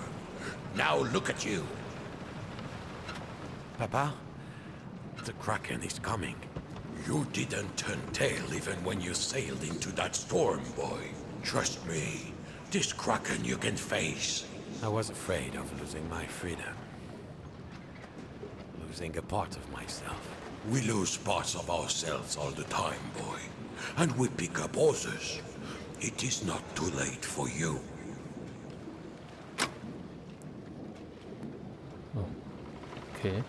Now look at you. Papa, the Kraken is coming. You didn't turn tail even when you sailed into that storm, boy. Trust me, this Kraken you can face. I was afraid of losing my freedom. Losing a part of myself. We lose parts of ourselves all the time, boy. And we pick up others. It is not too late for you. Oh. Okay.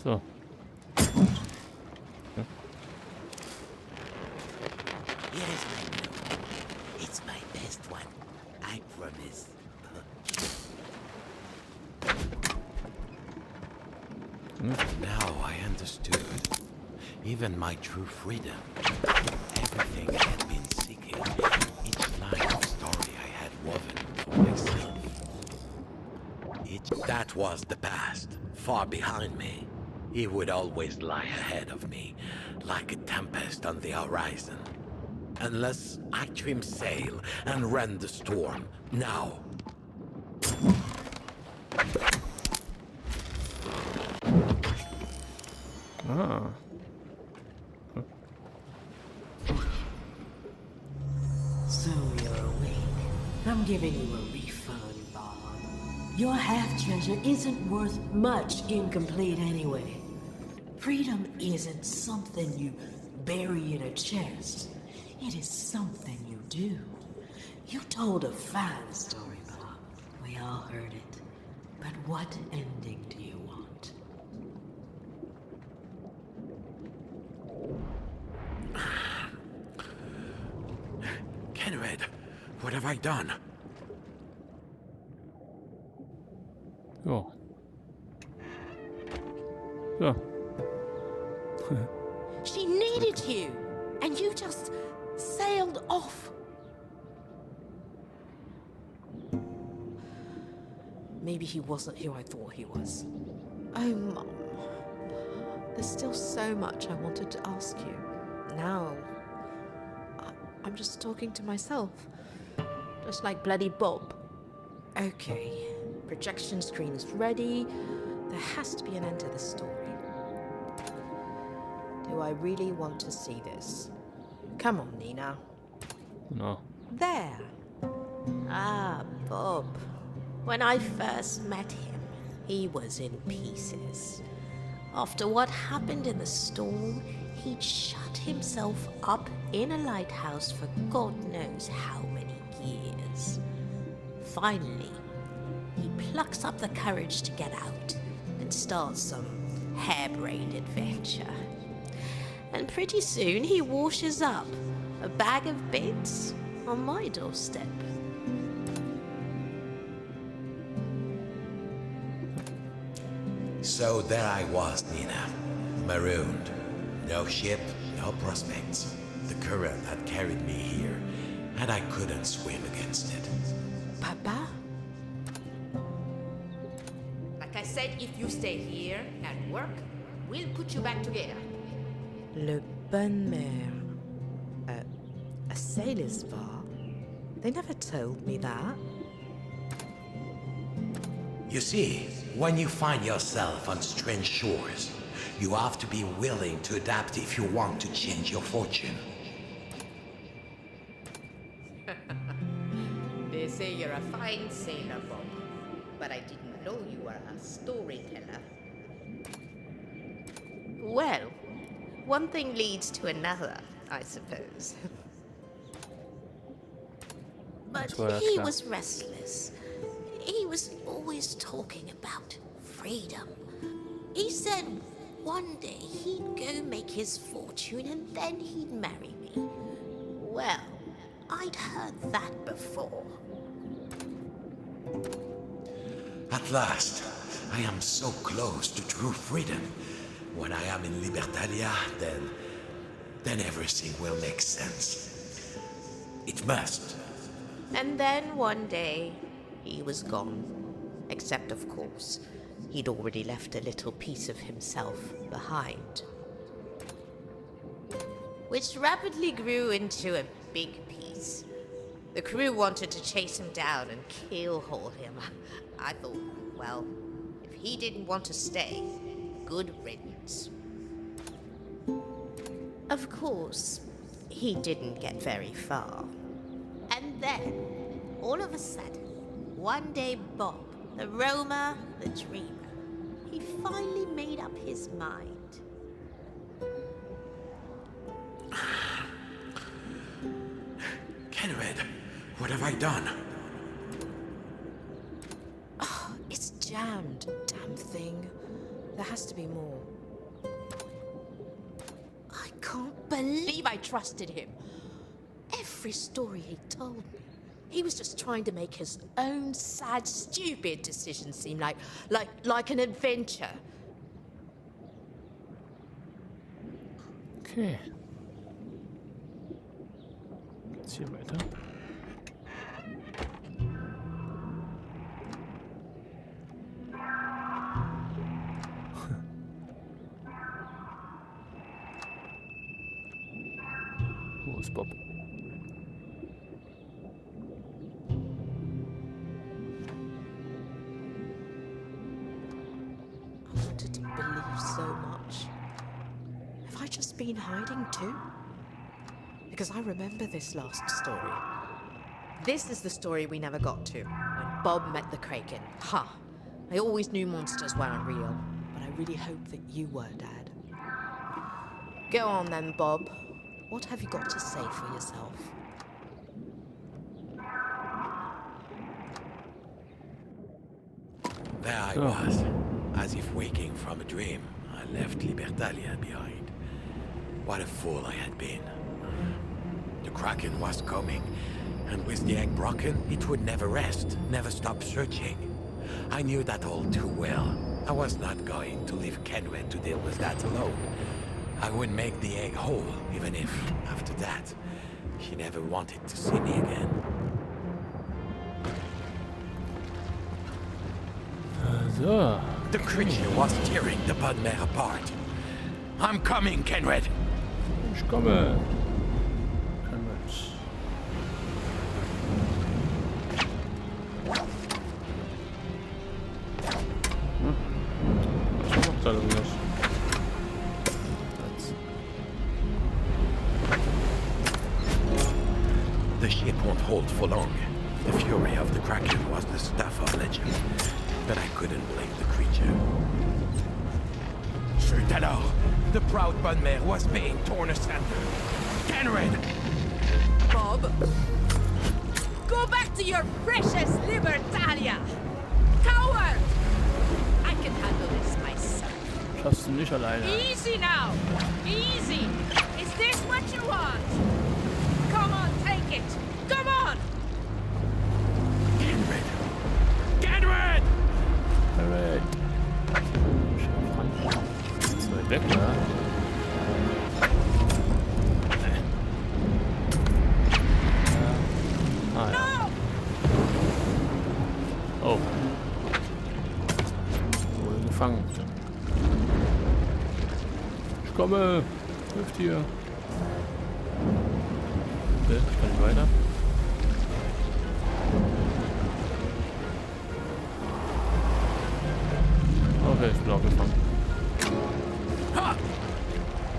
So. Ja. Here is my note. It's my best one. I promise. Now I understood. Even my true freedom. Everything I had been seeking. Each line of story I had woven for myself. That was the past, far behind me. He would always lie ahead of me, like a tempest on the horizon. Unless I trim sail and run the storm, now. I'm giving you a refund, Bob. Your half-treasure isn't worth much incomplete anyway. Freedom isn't something you bury in a chest. It is something you do. You told a fine story, Bob. We all heard it. But what ending do you want? Kenred, what have I done? Ja. Ja. She needed you, and you just sailed off. Maybe he wasn't who I thought he was. Oh, Mum. There's still so much I wanted to ask you. Now, I'm just talking to myself. Just like bloody Bob. Okay, projection screen is ready. There has to be an end to this story. Do I really want to see this? Come on, Nina. No. There. Ah, Bob. When I first met him, he was in pieces. After what happened in the storm, he'd shut himself up in a lighthouse for God knows how many years. Finally, he plucks up the courage to get out and start some harebrained adventure. And pretty soon he washes up, a bag of bits, on my doorstep. So there I was, Nina, marooned. No ship, no prospects. The current had carried me here, and I couldn't swim against it. Papa? Like I said, if you stay here and work, we'll put you back together. Le Bonne Mère. A sailor's bar? They never told me that. You see, when you find yourself on strange shores, you have to be willing to adapt if you want to change your fortune. They say you're a fine sailor, Bob, but I didn't know you were a storyteller. Well, one thing leads to another, I suppose. But he was restless. He was always talking about freedom. He said one day he'd go make his fortune and then he'd marry me. Well, I'd heard that before. At last, I am so close to true freedom. When I am in Libertalia, then everything will make sense. It must. And then one day, he was gone. Except, of course, he'd already left a little piece of himself behind. Which rapidly grew into a big piece. The crew wanted to chase him down and keelhaul him. I thought, well, if he didn't want to stay, good riddance. Of course, he didn't get very far. And then, all of a sudden, one day Bob, the roamer, the dreamer, he finally made up his mind. Kenred, what have I done? Oh, it's jammed, damn thing. There has to be more. I can't believe I trusted him. Every story he told me, he was just trying to make his own sad, stupid decision seem like an adventure. Okay. Geht's hier weiter? Wo ist Bob? I wanted to believe so much. Have I just been hiding too? Because I remember this last story. This is the story we never got to, when Bob met the Kraken. Ha! I always knew monsters weren't real, but I really hoped that you were, Dad. Go on then, Bob. What have you got to say for yourself? There I was, as if waking from a dream. I left Libertalia behind. What a fool I had been. The Kraken was coming, and with the egg broken, it would never rest, never stop searching. I knew that all too well. I was not going to leave Kenred to deal with that alone. I would make the egg whole, even if, after that, she never wanted to see me again. So. The creature was tearing the Budmare apart. I'm coming, Kenred! Ich komme. Kenred. Was macht er denn nicht? The ship won't hold for long. The fury of the Kraken was the stuff of legend. But I couldn't blame the creature. Shoot alors! The proud Budmare was being torn asunder. Kenred! Bob, go back to your precious Libertalia! Coward! I can handle this myself. Schaffst du nicht alleine. Easy now! Easy! Is this what you want? Come on, take it! Come on! Kenred! Kenred! Alright. Ist weit weg, oder? Ah ja. Oh. Wurde gefangen. Ich komme. Hilft hier. Okay, ich kann nicht weiter. Okay, ich bin auch gefangen.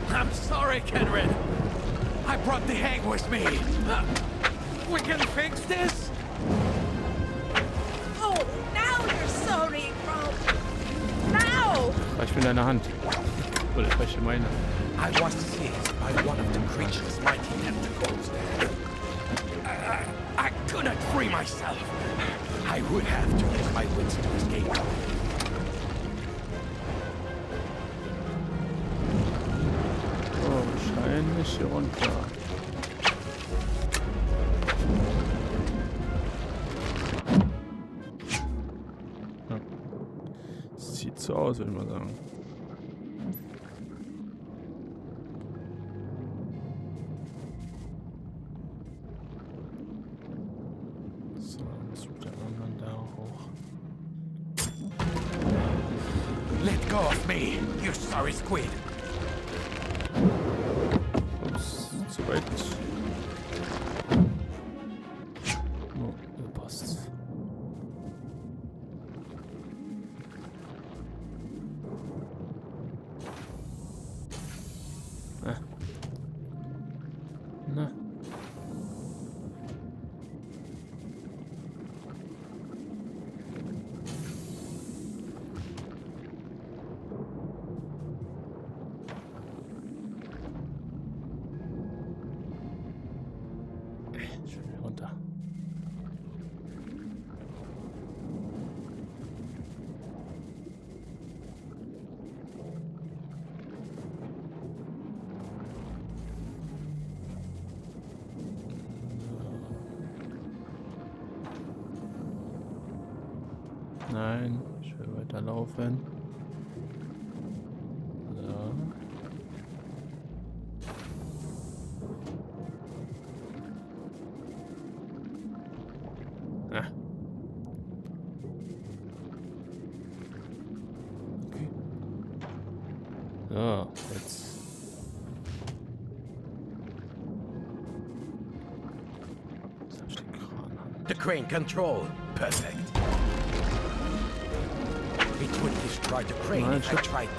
I'm sorry, Kenred. I brought the egg with me. We can fix this? Oh, now you're sorry, Bob! Now! Reich mir deine Hand. Oder ich reiche meine. I was seized by one of the creature's mighty tentacles. I couldn't free myself. I would have to use my wits to escape. Wahrscheinlich hier runter. Ja. Sieht so aus, würde ich mal sagen. So, jetzt tut der anderen da hoch. Let go of me, you sorry squid. Ups, zu weit. Oh, da passt's. Na. Runter. Nein, ich will weiterlaufen. So. Ah. Okay. So, jetzt. Jetzt hab ich den Kran an. The crane control. Perfect. It would destroy the crane if I tried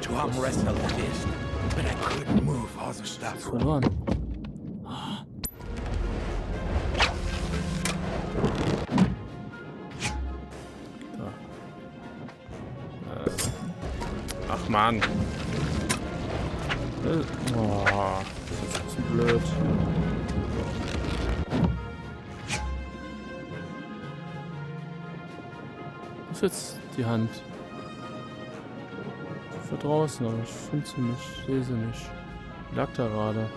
to arm wrestle the disc, but I couldn't move all the stuff. Verloren. Mann. Oh, das ist zu blöd. Was ist jetzt die Hand? Für draußen, aber ich finde sie nicht. Ich sehe sie nicht. Lag da gerade.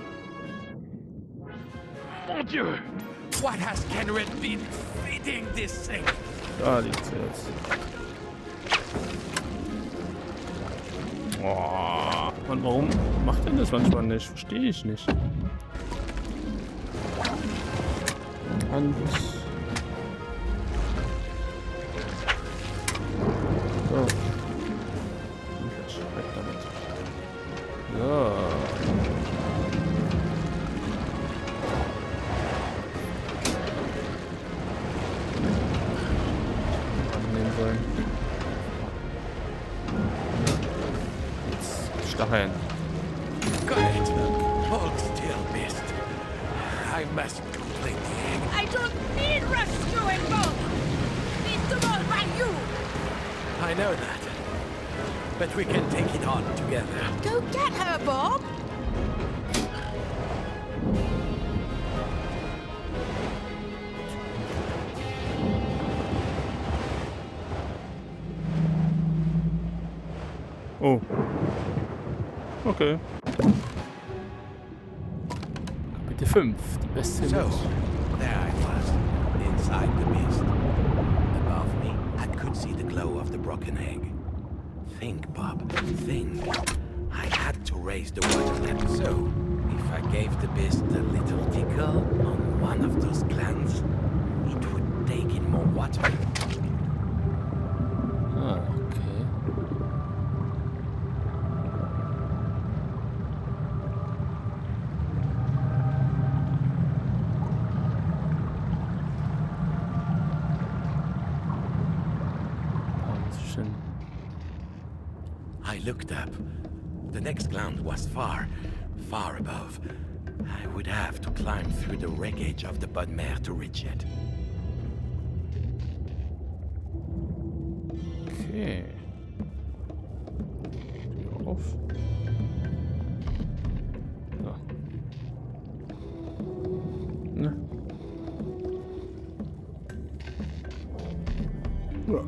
Mon Dieu! What has Kenred been feeding this thing? Da liegt sie jetzt. Oh, und warum macht er das manchmal nicht? Verstehe ich nicht. Hand. So. Weg damit. So. Annehmen sollen. Jetzt Stacheln. Got it. Hold still, Mist. I must complete the egg. I don't need rescuing, Bob! It's the all by you! I know that. But we can take it on together. Go get her, Bob! Oh. Okay. Kapitel 5. Die beste So, Nacht. there I was, inside the mist. Above me, I could see the glow of the broken egg. Think, Bob, think. I had to raise the water level, so if I gave the beast a little tickle on one of those glands, it would take in more water. Ah, okay. I looked up. The next gland was far, far above. I would have to climb through the wreckage of the Bodmer to reach it. Okay. Auf. So. Ne. Ja. So,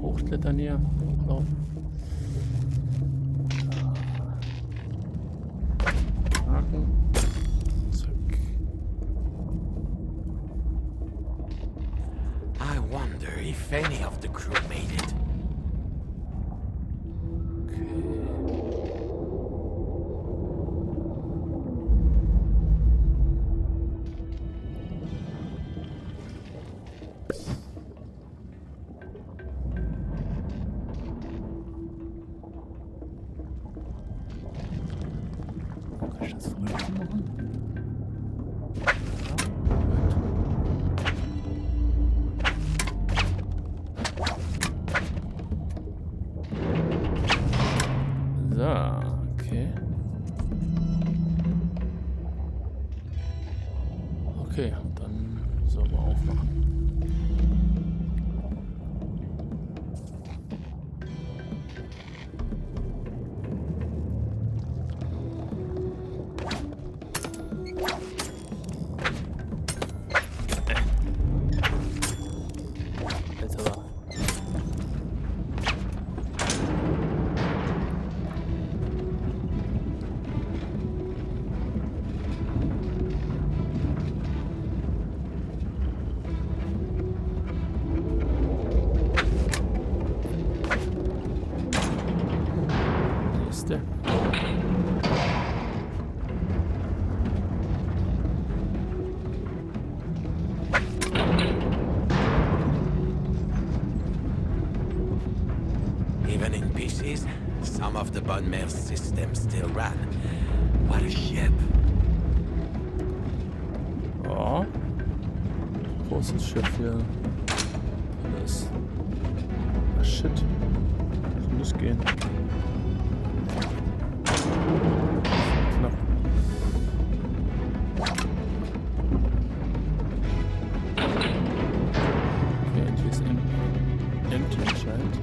hochklettern hier. Hochlaufen. I wonder if any of the crew made it. Kann ich das vorher schon machen? Okay, dann sauber aufmachen. Jetzt aber. Even in pieces, some of the Bodmer systems still ran. What a ship. Ja. Großes Schiff hier. Das. Ah, shit. Was soll das gehen? Knapp. Okay, und hier ist empty anscheinend.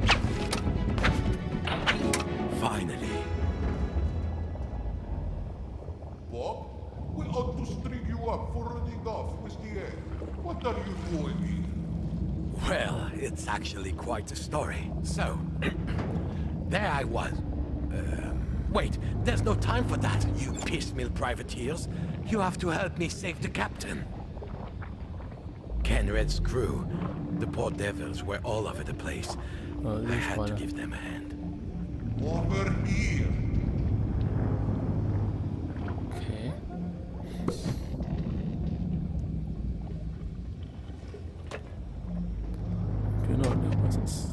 Finally, not to string you up for running off with the egg. What are you doing here? Well, it's actually quite a story. So, there I was. Wait, there's no time for that, you piecemeal privateers. You have to help me save the captain. Kenred's crew, the poor devils, were all over the place. I had to give them a hand. Over here. Okay. Genau, was ist...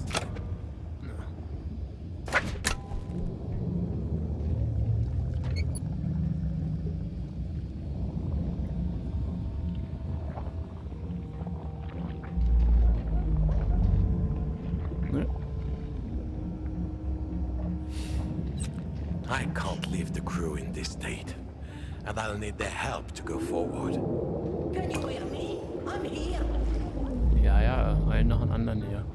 I can't leave the crew in this state, and I'll need their help to go forward. Can you hear me? I'm here. Ja, ja, einen nach dem anderen hier.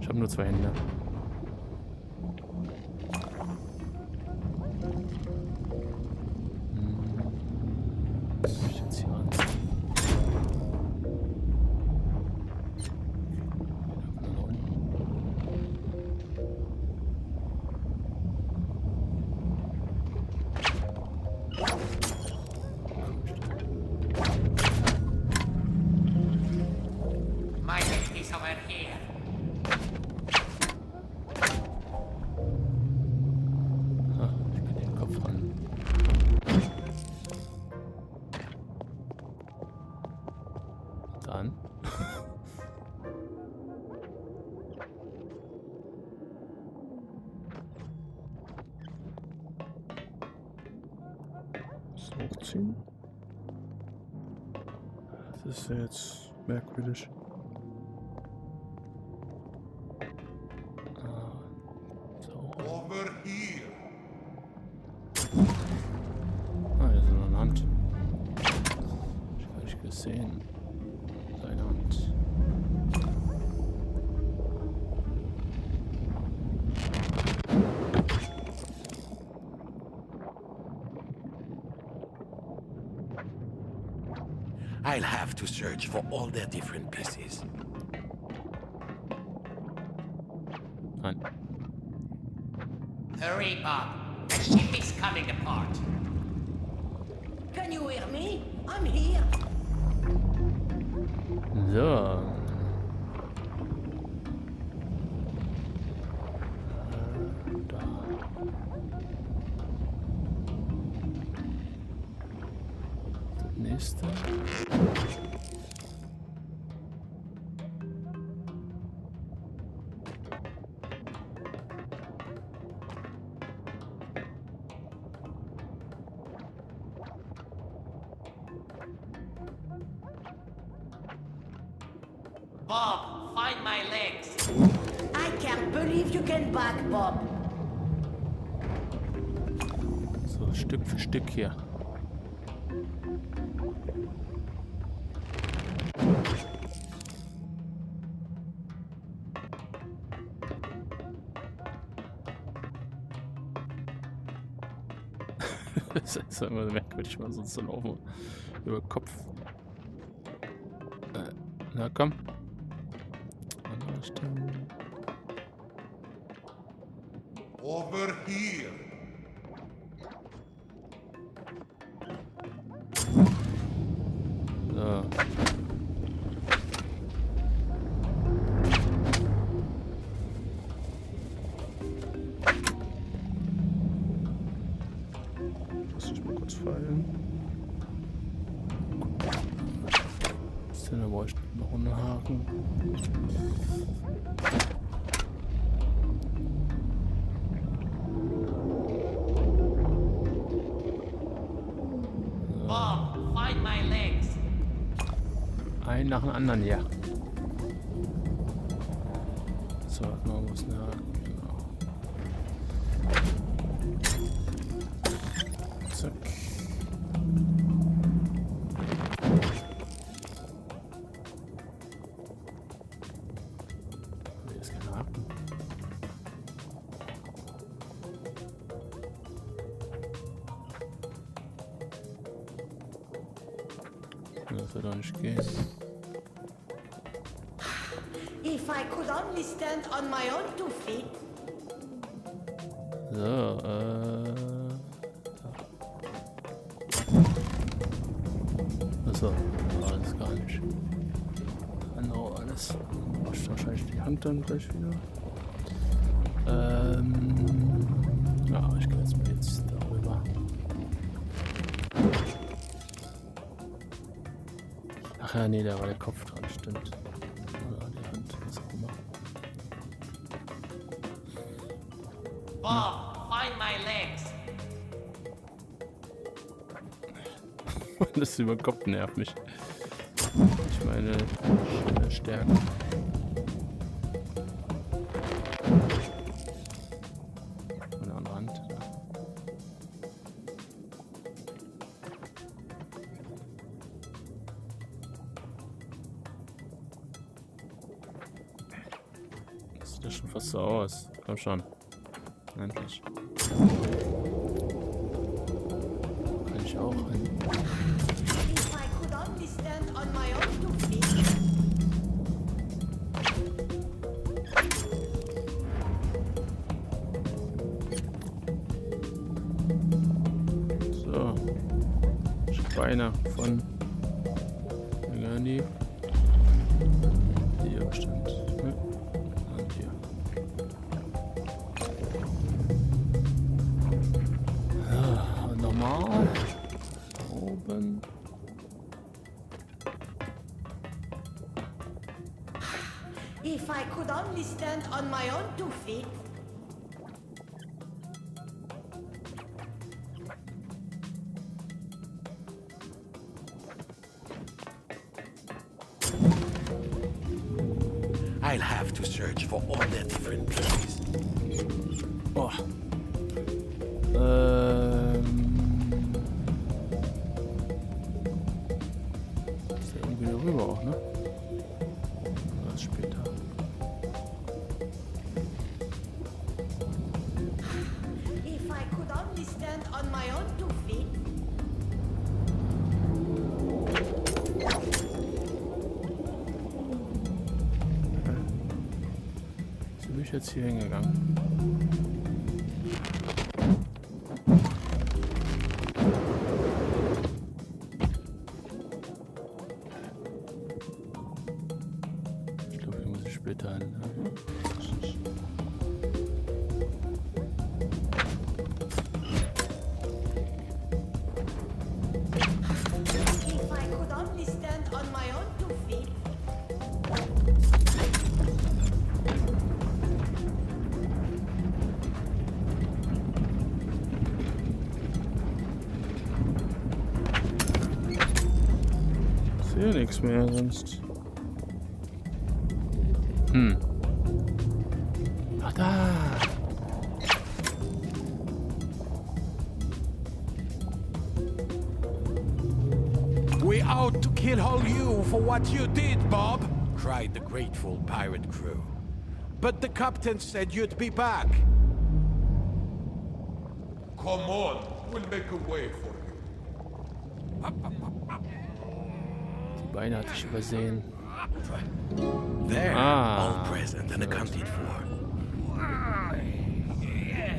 Ich habe nur 2 Hände. Was soll ich jetzt hier anziehen? My name is over here. Ah, ich kann den Kopf ran. Dann. Das hochziehen. Das ist ja jetzt merkwürdig. Over here. Ah, hier ist noch eine Hand. Ich habe nicht gesehen. Seine Hand. I'll have to search for all their different pieces. Nein. Hurry, Bob. The ship is coming apart. Can you hear me? I'm here. So. Da. Das nächste. Bob, find my legs. I can't believe you came back, Bob. So Stück für Stück hier. Das ist immer merkwürdig, man sonst dann auch über Kopf. Na komm. Andere Stelle. Over here. So. Lass mich mal kurz fallen. Da bräuchte ich noch einen Haken. Bob, find my legs. Einen nach dem anderen, ja. So, man muss einen Haken, genau. Zack. Hier ist kein Haken. Das wird doch nicht gehen. If I could only stand on my own 2 feet. So, Achso, alles gar nicht. Genau, alles. Wascht wahrscheinlich die Hand dann gleich wieder. Ja, ich gehe jetzt mal darüber. Ach ja, nee, da war der Kopf dran, stimmt. Oder die Hand, was auch immer. Bob, find my legs. Das über den Kopf nervt mich. Ich meine, Stärke. Eine andere Hand. Da. Das sieht ja schon fast so aus. Komm schon. Endlich. Kann ich auch rein. If I could only stand on my own 2 feet. So. Schweine von Gani. Hier bestimmt. Ne? Und hier. Ja, und nochmal. Oben. If I could only stand on my own 2 feet. I'll have to search for all the different places. Boah. Ist ja irgendwie darüber auch, ne? Was später. If I could only stand on my own 2 feet. So bin ich jetzt hier hingegangen. Ich glaube, hier muss ich später hin. Ne? If I could only stand on my own 2 feet. Ich sehe nichts mehr sonst. Ach da! We out to kill all you for what you did, Bob, cried the grateful pirate crew. But the captain said you'd be back. Come on, we'll make a way for you. Die Beine hatte ich übersehen. There, Ah. all present and accounted for.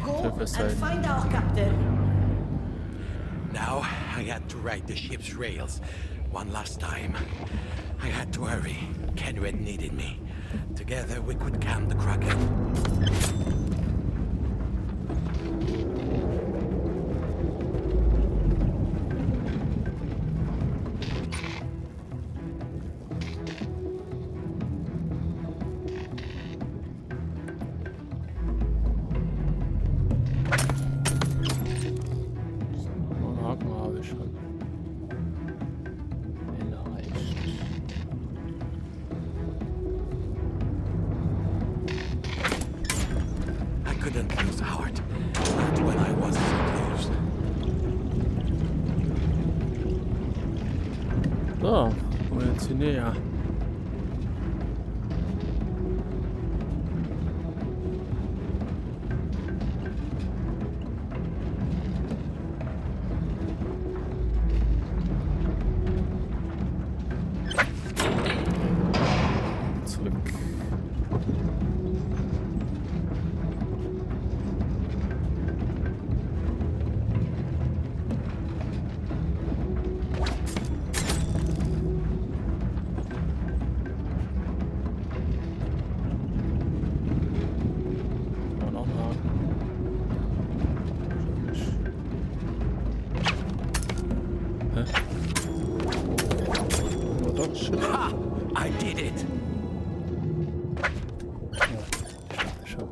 Go and festhalten. find our captain. Now, I had to ride the ship's rails one last time. I had to hurry. Kenred needed me. Together we could calm the Kraken. Einen Haken habe ich schon. I couldn't lose heart. Not when I was so close. So, kommen wir jetzt hier näher. Hä? Oh, doch, shit. Ha! I did it! Schon.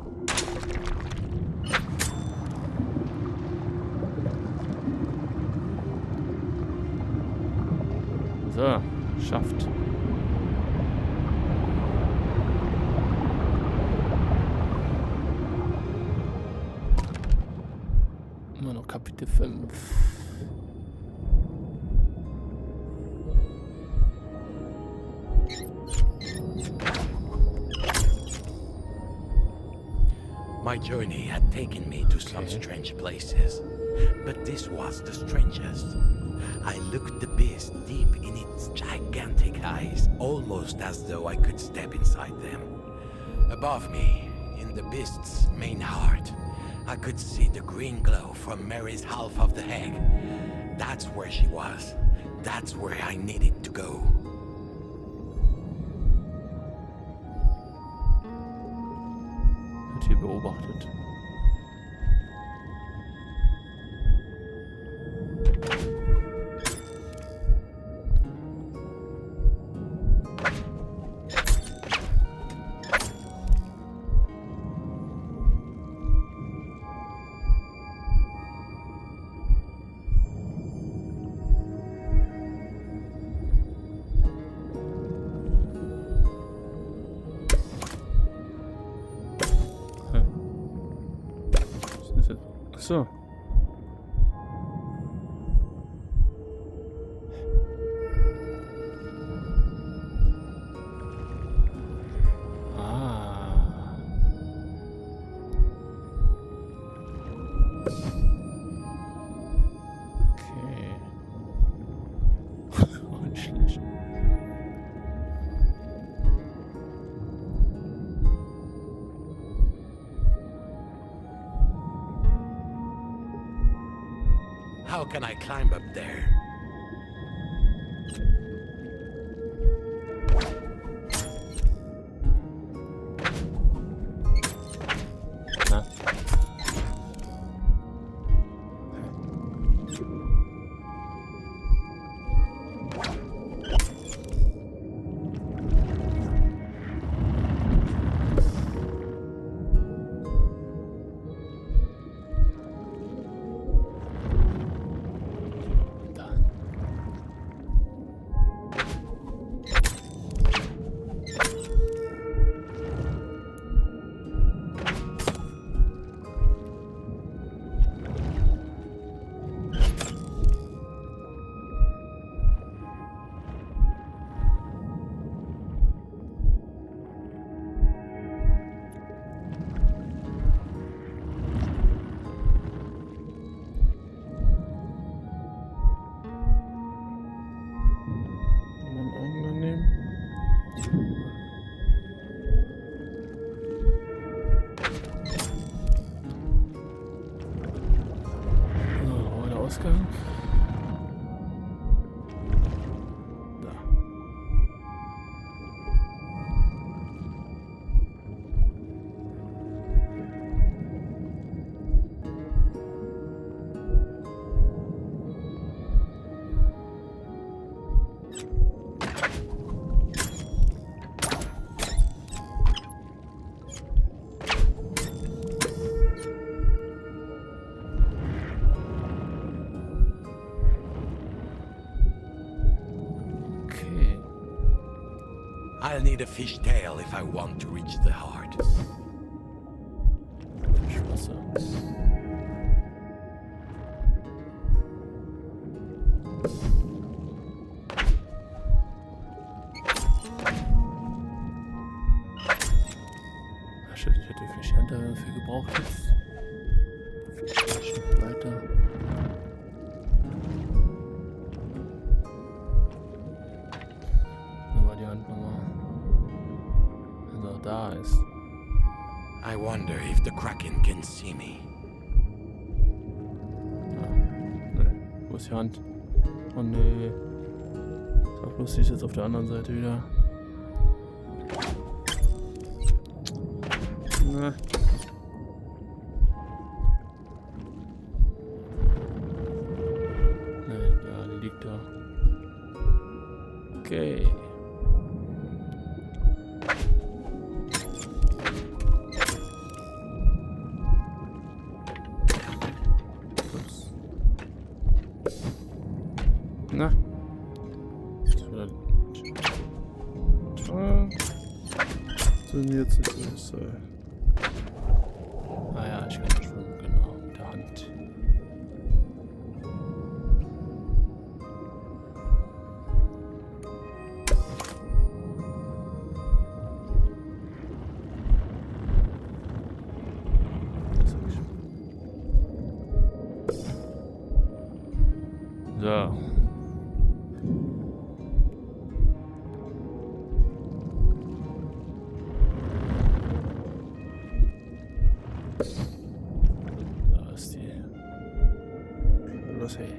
So, schafft. Immer noch Kapitel 5. My journey had taken me to some strange places, but this was the strangest. I looked the beast deep in its gigantic eyes, almost as though I could step inside them. Above me, in the beast's main heart, I could see the green glow from Mary's half of the egg. That's where she was. That's where I needed to go. Wird hier beobachtet. So. Okay. Unschlecht. How can I climb up there? Na? Ausgang. Da. I'll need a fish tail if I want to reach the heart. Fischwasser. Ach shit, ich hätte Fischhunter dafür gebraucht jetzt. Weiter. Die Hand nochmal. Also da ist. I wonder if the Kraken can see me. Wo ist die Hand? Oh nee. Sag bloß, sie ist jetzt auf der anderen Seite wieder. Na. Ja, die liegt liegt da. Okay. Ups. Na. So, jetzt ist es. Ah ja, ich kann schwimmen, genau, mit der Hand. So. Da ist die. Los, hey.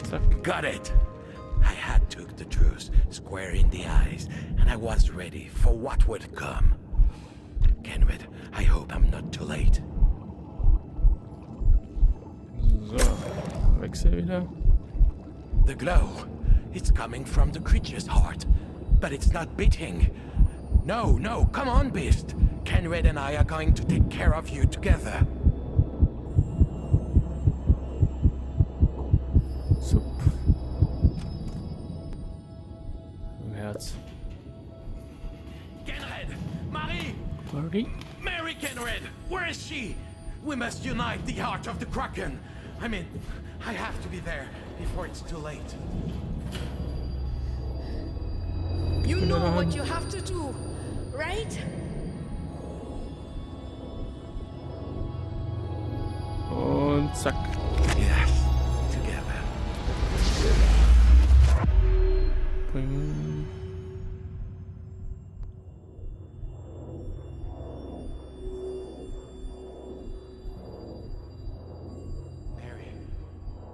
Zack. Got it! I had took the truth square in the eyes, and I was ready for what would come. Kenred, I hope I'm not too late. So. Wechsel wieder. The glow, it's coming from the creature's heart, but it's not beating. No, no, come on, beast. Kenred and I are going to take care of you together. Sup. Ein Herz. Kenred! Marie! Marie? Mary Kenred! Where is she? We must unite the heart of the Kraken. I mean, I have to be there before it's too late. You know what you have to do, right? Und zack. Yes, together. Bringen.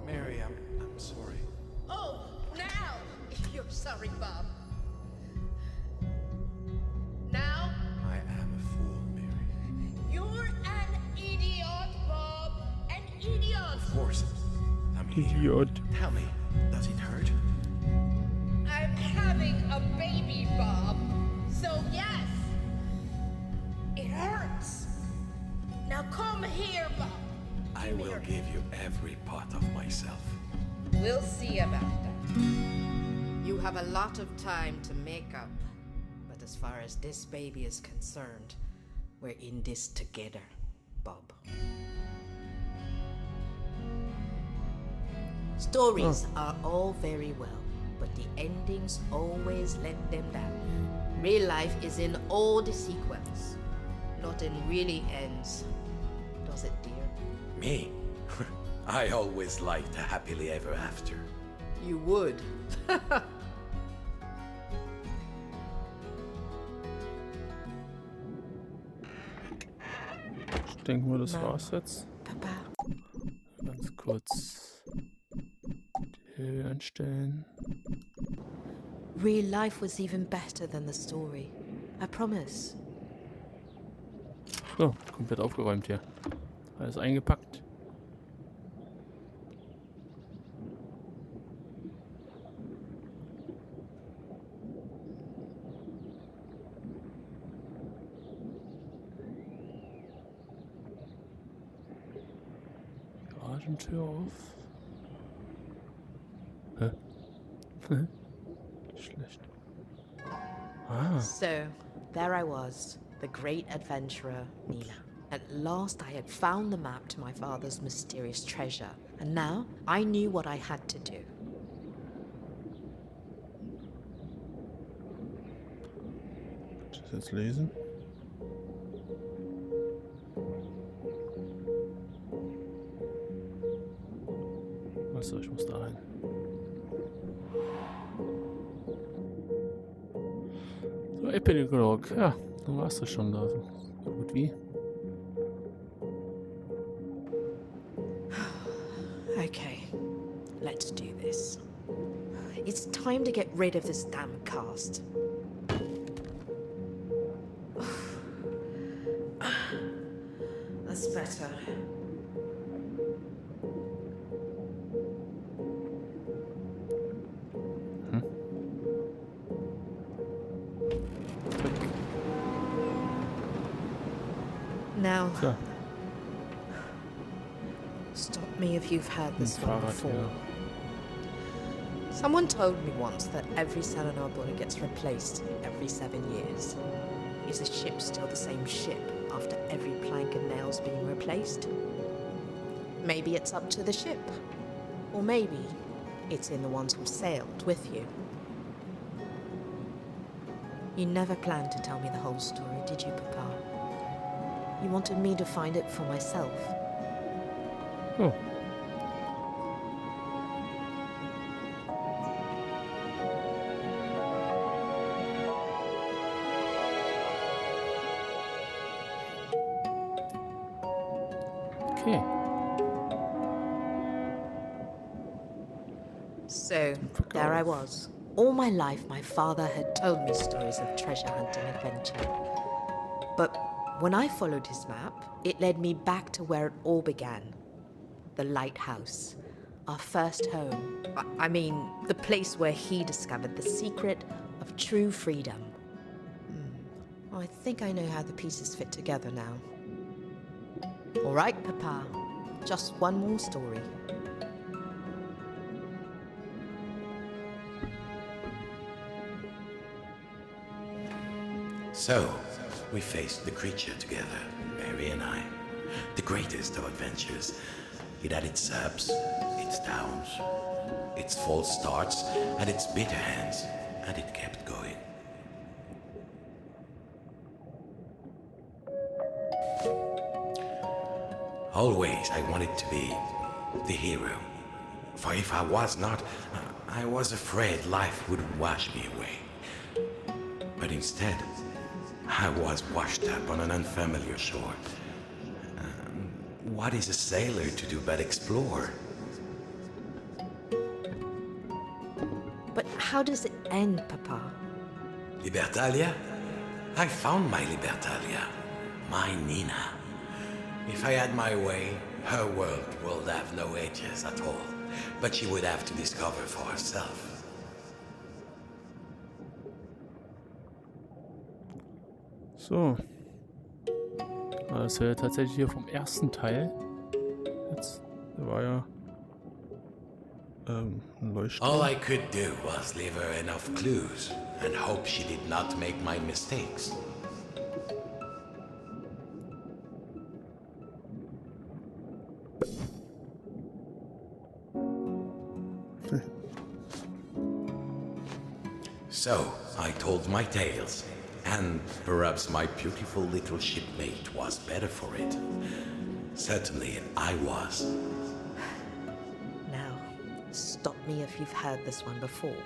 Mary, I'm sorry. Oh, now you're sorry, Bob. Now I am a fool, Mary. you're an idiot, Bob. An idiot. Of course. I'm here. Idiot. Tell me, does it hurt? I'm having a baby, Bob. So yes, it hurts. Now come here, Bob. I will give you every part of myself. We'll see about that. You have a lot of time to make up. But as far as this baby is concerned, we're in this together, Bob. Stories are all very well, but the endings always let them down. Real life is in all the sequels, not in really ends. Does it, dear? Me? I always liked a happily ever after. You would. Ich denke mal, das war's jetzt. Papa. Ganz kurz die Höhe einstellen. Real life was even better than the story. I promise. So, komplett aufgeräumt hier. Alles eingepackt. Garagentür auf. Hä? Schlecht. Ah. So, there I was, the great adventurer, Nina. At last I had found the map to my father's mysterious treasure, and now I knew what I had to do. Soll ich das jetzt lesen? Achso, ich muss da rein. So, Epilog. Ja, dann war's das schon da. So gut wie. Okay, let's do this. It's time to get rid of this damn cast. That's better. Now, So, stop me if you've heard this one Fahrrad, before. ja. Someone told me once that every cell in our body gets replaced every 7 years. Is a ship still the same ship after every plank and nail's being replaced? Maybe it's up to the ship. Or maybe it's in the ones who sailed with you. You never planned to tell me the whole story, did you, Papa? You wanted me to find it for myself. Oh. Okay. So, there I was. All my life, my father had told me stories of treasure hunting adventure. But when I followed his map, it led me back to where it all began. The lighthouse. Our first home. I mean, the place where he discovered the secret of true freedom. I think I know how the pieces fit together now. All right, Papa. Just one more story. So, we faced the creature together, Mary and I. The greatest of adventures. It had its ups, its downs, its false starts, and its bitter ends, and it kept going. Always I wanted to be the hero. For if I was not, I was afraid life would wash me away. But instead, I was washed up on an unfamiliar shore. What is a sailor to do but explore? But how does it end, Papa? Libertalia? I found my Libertalia. My Nina. If I had my way, her world would have no edges at all. But she would have to discover for herself. So. Das wäre tatsächlich hier vom ersten Teil. Jetzt, der war ja ein Leuchtturm. All I could do was leave her enough clues and hope she did not make my mistakes. So, I told my tales, and perhaps my beautiful little shipmate was better for it. Certainly, I was. Now, stop me if you've heard this one before.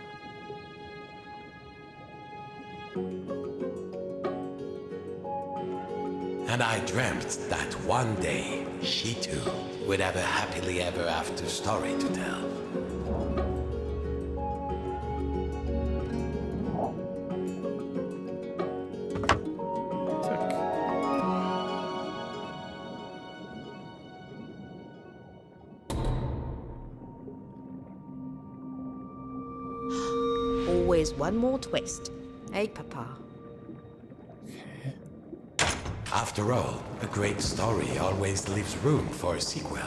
And I dreamt that one day, she too would have a happily ever after story to tell. Always one more twist. Hey, Papa. After all, a great story always leaves room for a sequel.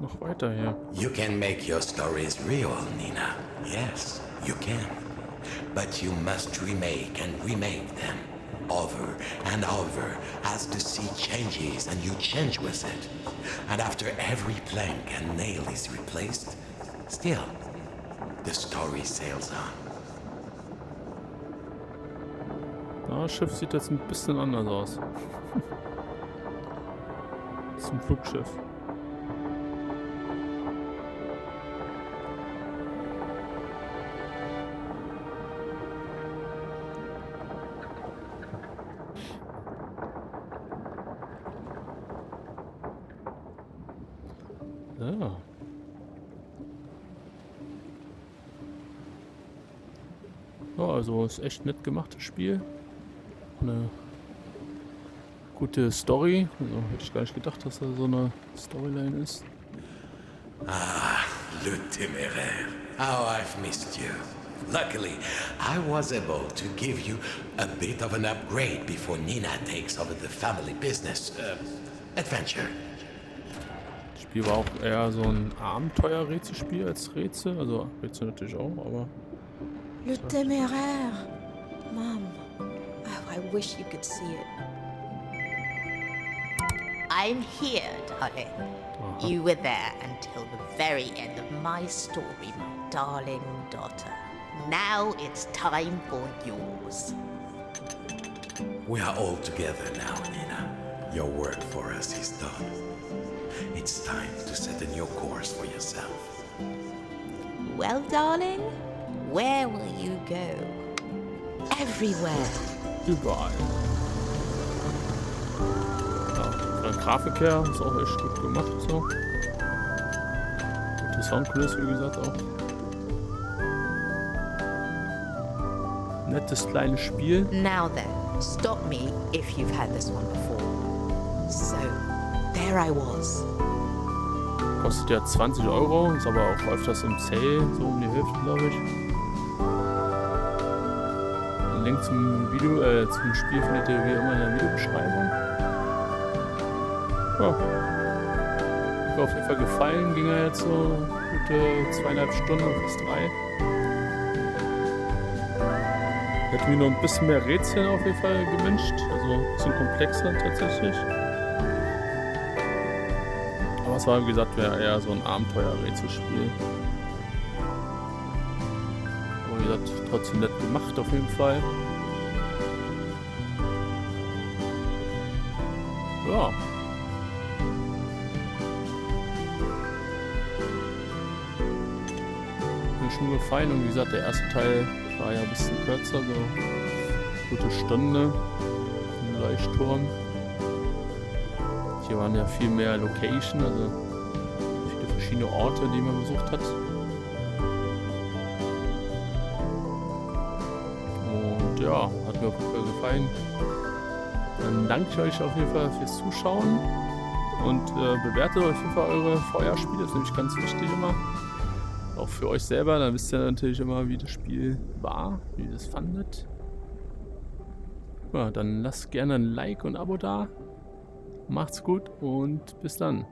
Noch weiter hier. You can make your stories real, Nina. Yes, you can. But you must remake and remake them. Over and over, as the sea changes and you change with it. And after every plank and nail is replaced, still, the story sails on. Das Schiff sieht jetzt ein bisschen anders aus. Das ist ein Flugschiff. Ja. Ja, also ist echt nett gemacht, das Spiel. Eine Gute Story. Also hätte ich gar nicht gedacht, dass da so eine Storyline ist. Ah, le téméraire. How I've missed you. Luckily, I was able to give you a bit of an upgrade before Nina takes over the family business. Adventure. Das Spiel war auch eher so ein Abenteuer-Rätselspiel als Rätsel. Also Rätsel natürlich auch, aber... Le téméraire. Mom. Oh, I wish you could see it. I'm here, darling. You were there until the very end of my story, my darling daughter. Now it's time for yours. We are all together now, Nina. Your work for us is done. It's time to set a new course for yourself. Well, darling, where will you go? Everywhere. Überall. Ja, von der Grafik her ist auch echt gut gemacht. So. Gute Soundkulisse, wie gesagt, auch. Nettes kleines Spiel. Now then, stop me if you've had this one before. So, there I was. Kostet ja 20 €, ist aber auch öfters im Sale, so um die Hälfte, glaube ich. Den Link zum Video, zum Spiel findet ihr wie immer in der Videobeschreibung. Ja. Hat mir auf jeden Fall gefallen, ging ja jetzt so gute 2,5 Stunden, fast 3. Ich hätte mir noch ein bisschen mehr Rätsel auf jeden Fall gewünscht, also ein bisschen komplexer tatsächlich. Aber es war, wie gesagt, eher so ein Abenteuer-Rätselspiel. Aber wie gesagt, trotzdem nett gemacht auf jeden Fall. Ja. Mir schon gefallen und wie gesagt, der erste Teil war ja ein bisschen kürzer, so gute Stunde im Leuchtturm. Hier waren ja viel mehr Location, also viele verschiedene Orte, die man besucht hat. Und ja, hat mir auf jeden Fall gefallen. Dann danke ich euch auf jeden Fall fürs Zuschauen und bewertet auf jeden Fall eure Feuerspiele, das ist nämlich ganz wichtig immer. Auch für euch selber, dann wisst ihr natürlich immer, wie das Spiel war, wie ihr es fandet. Ja, dann lasst gerne ein Like und ein Abo da. Macht's gut und bis dann.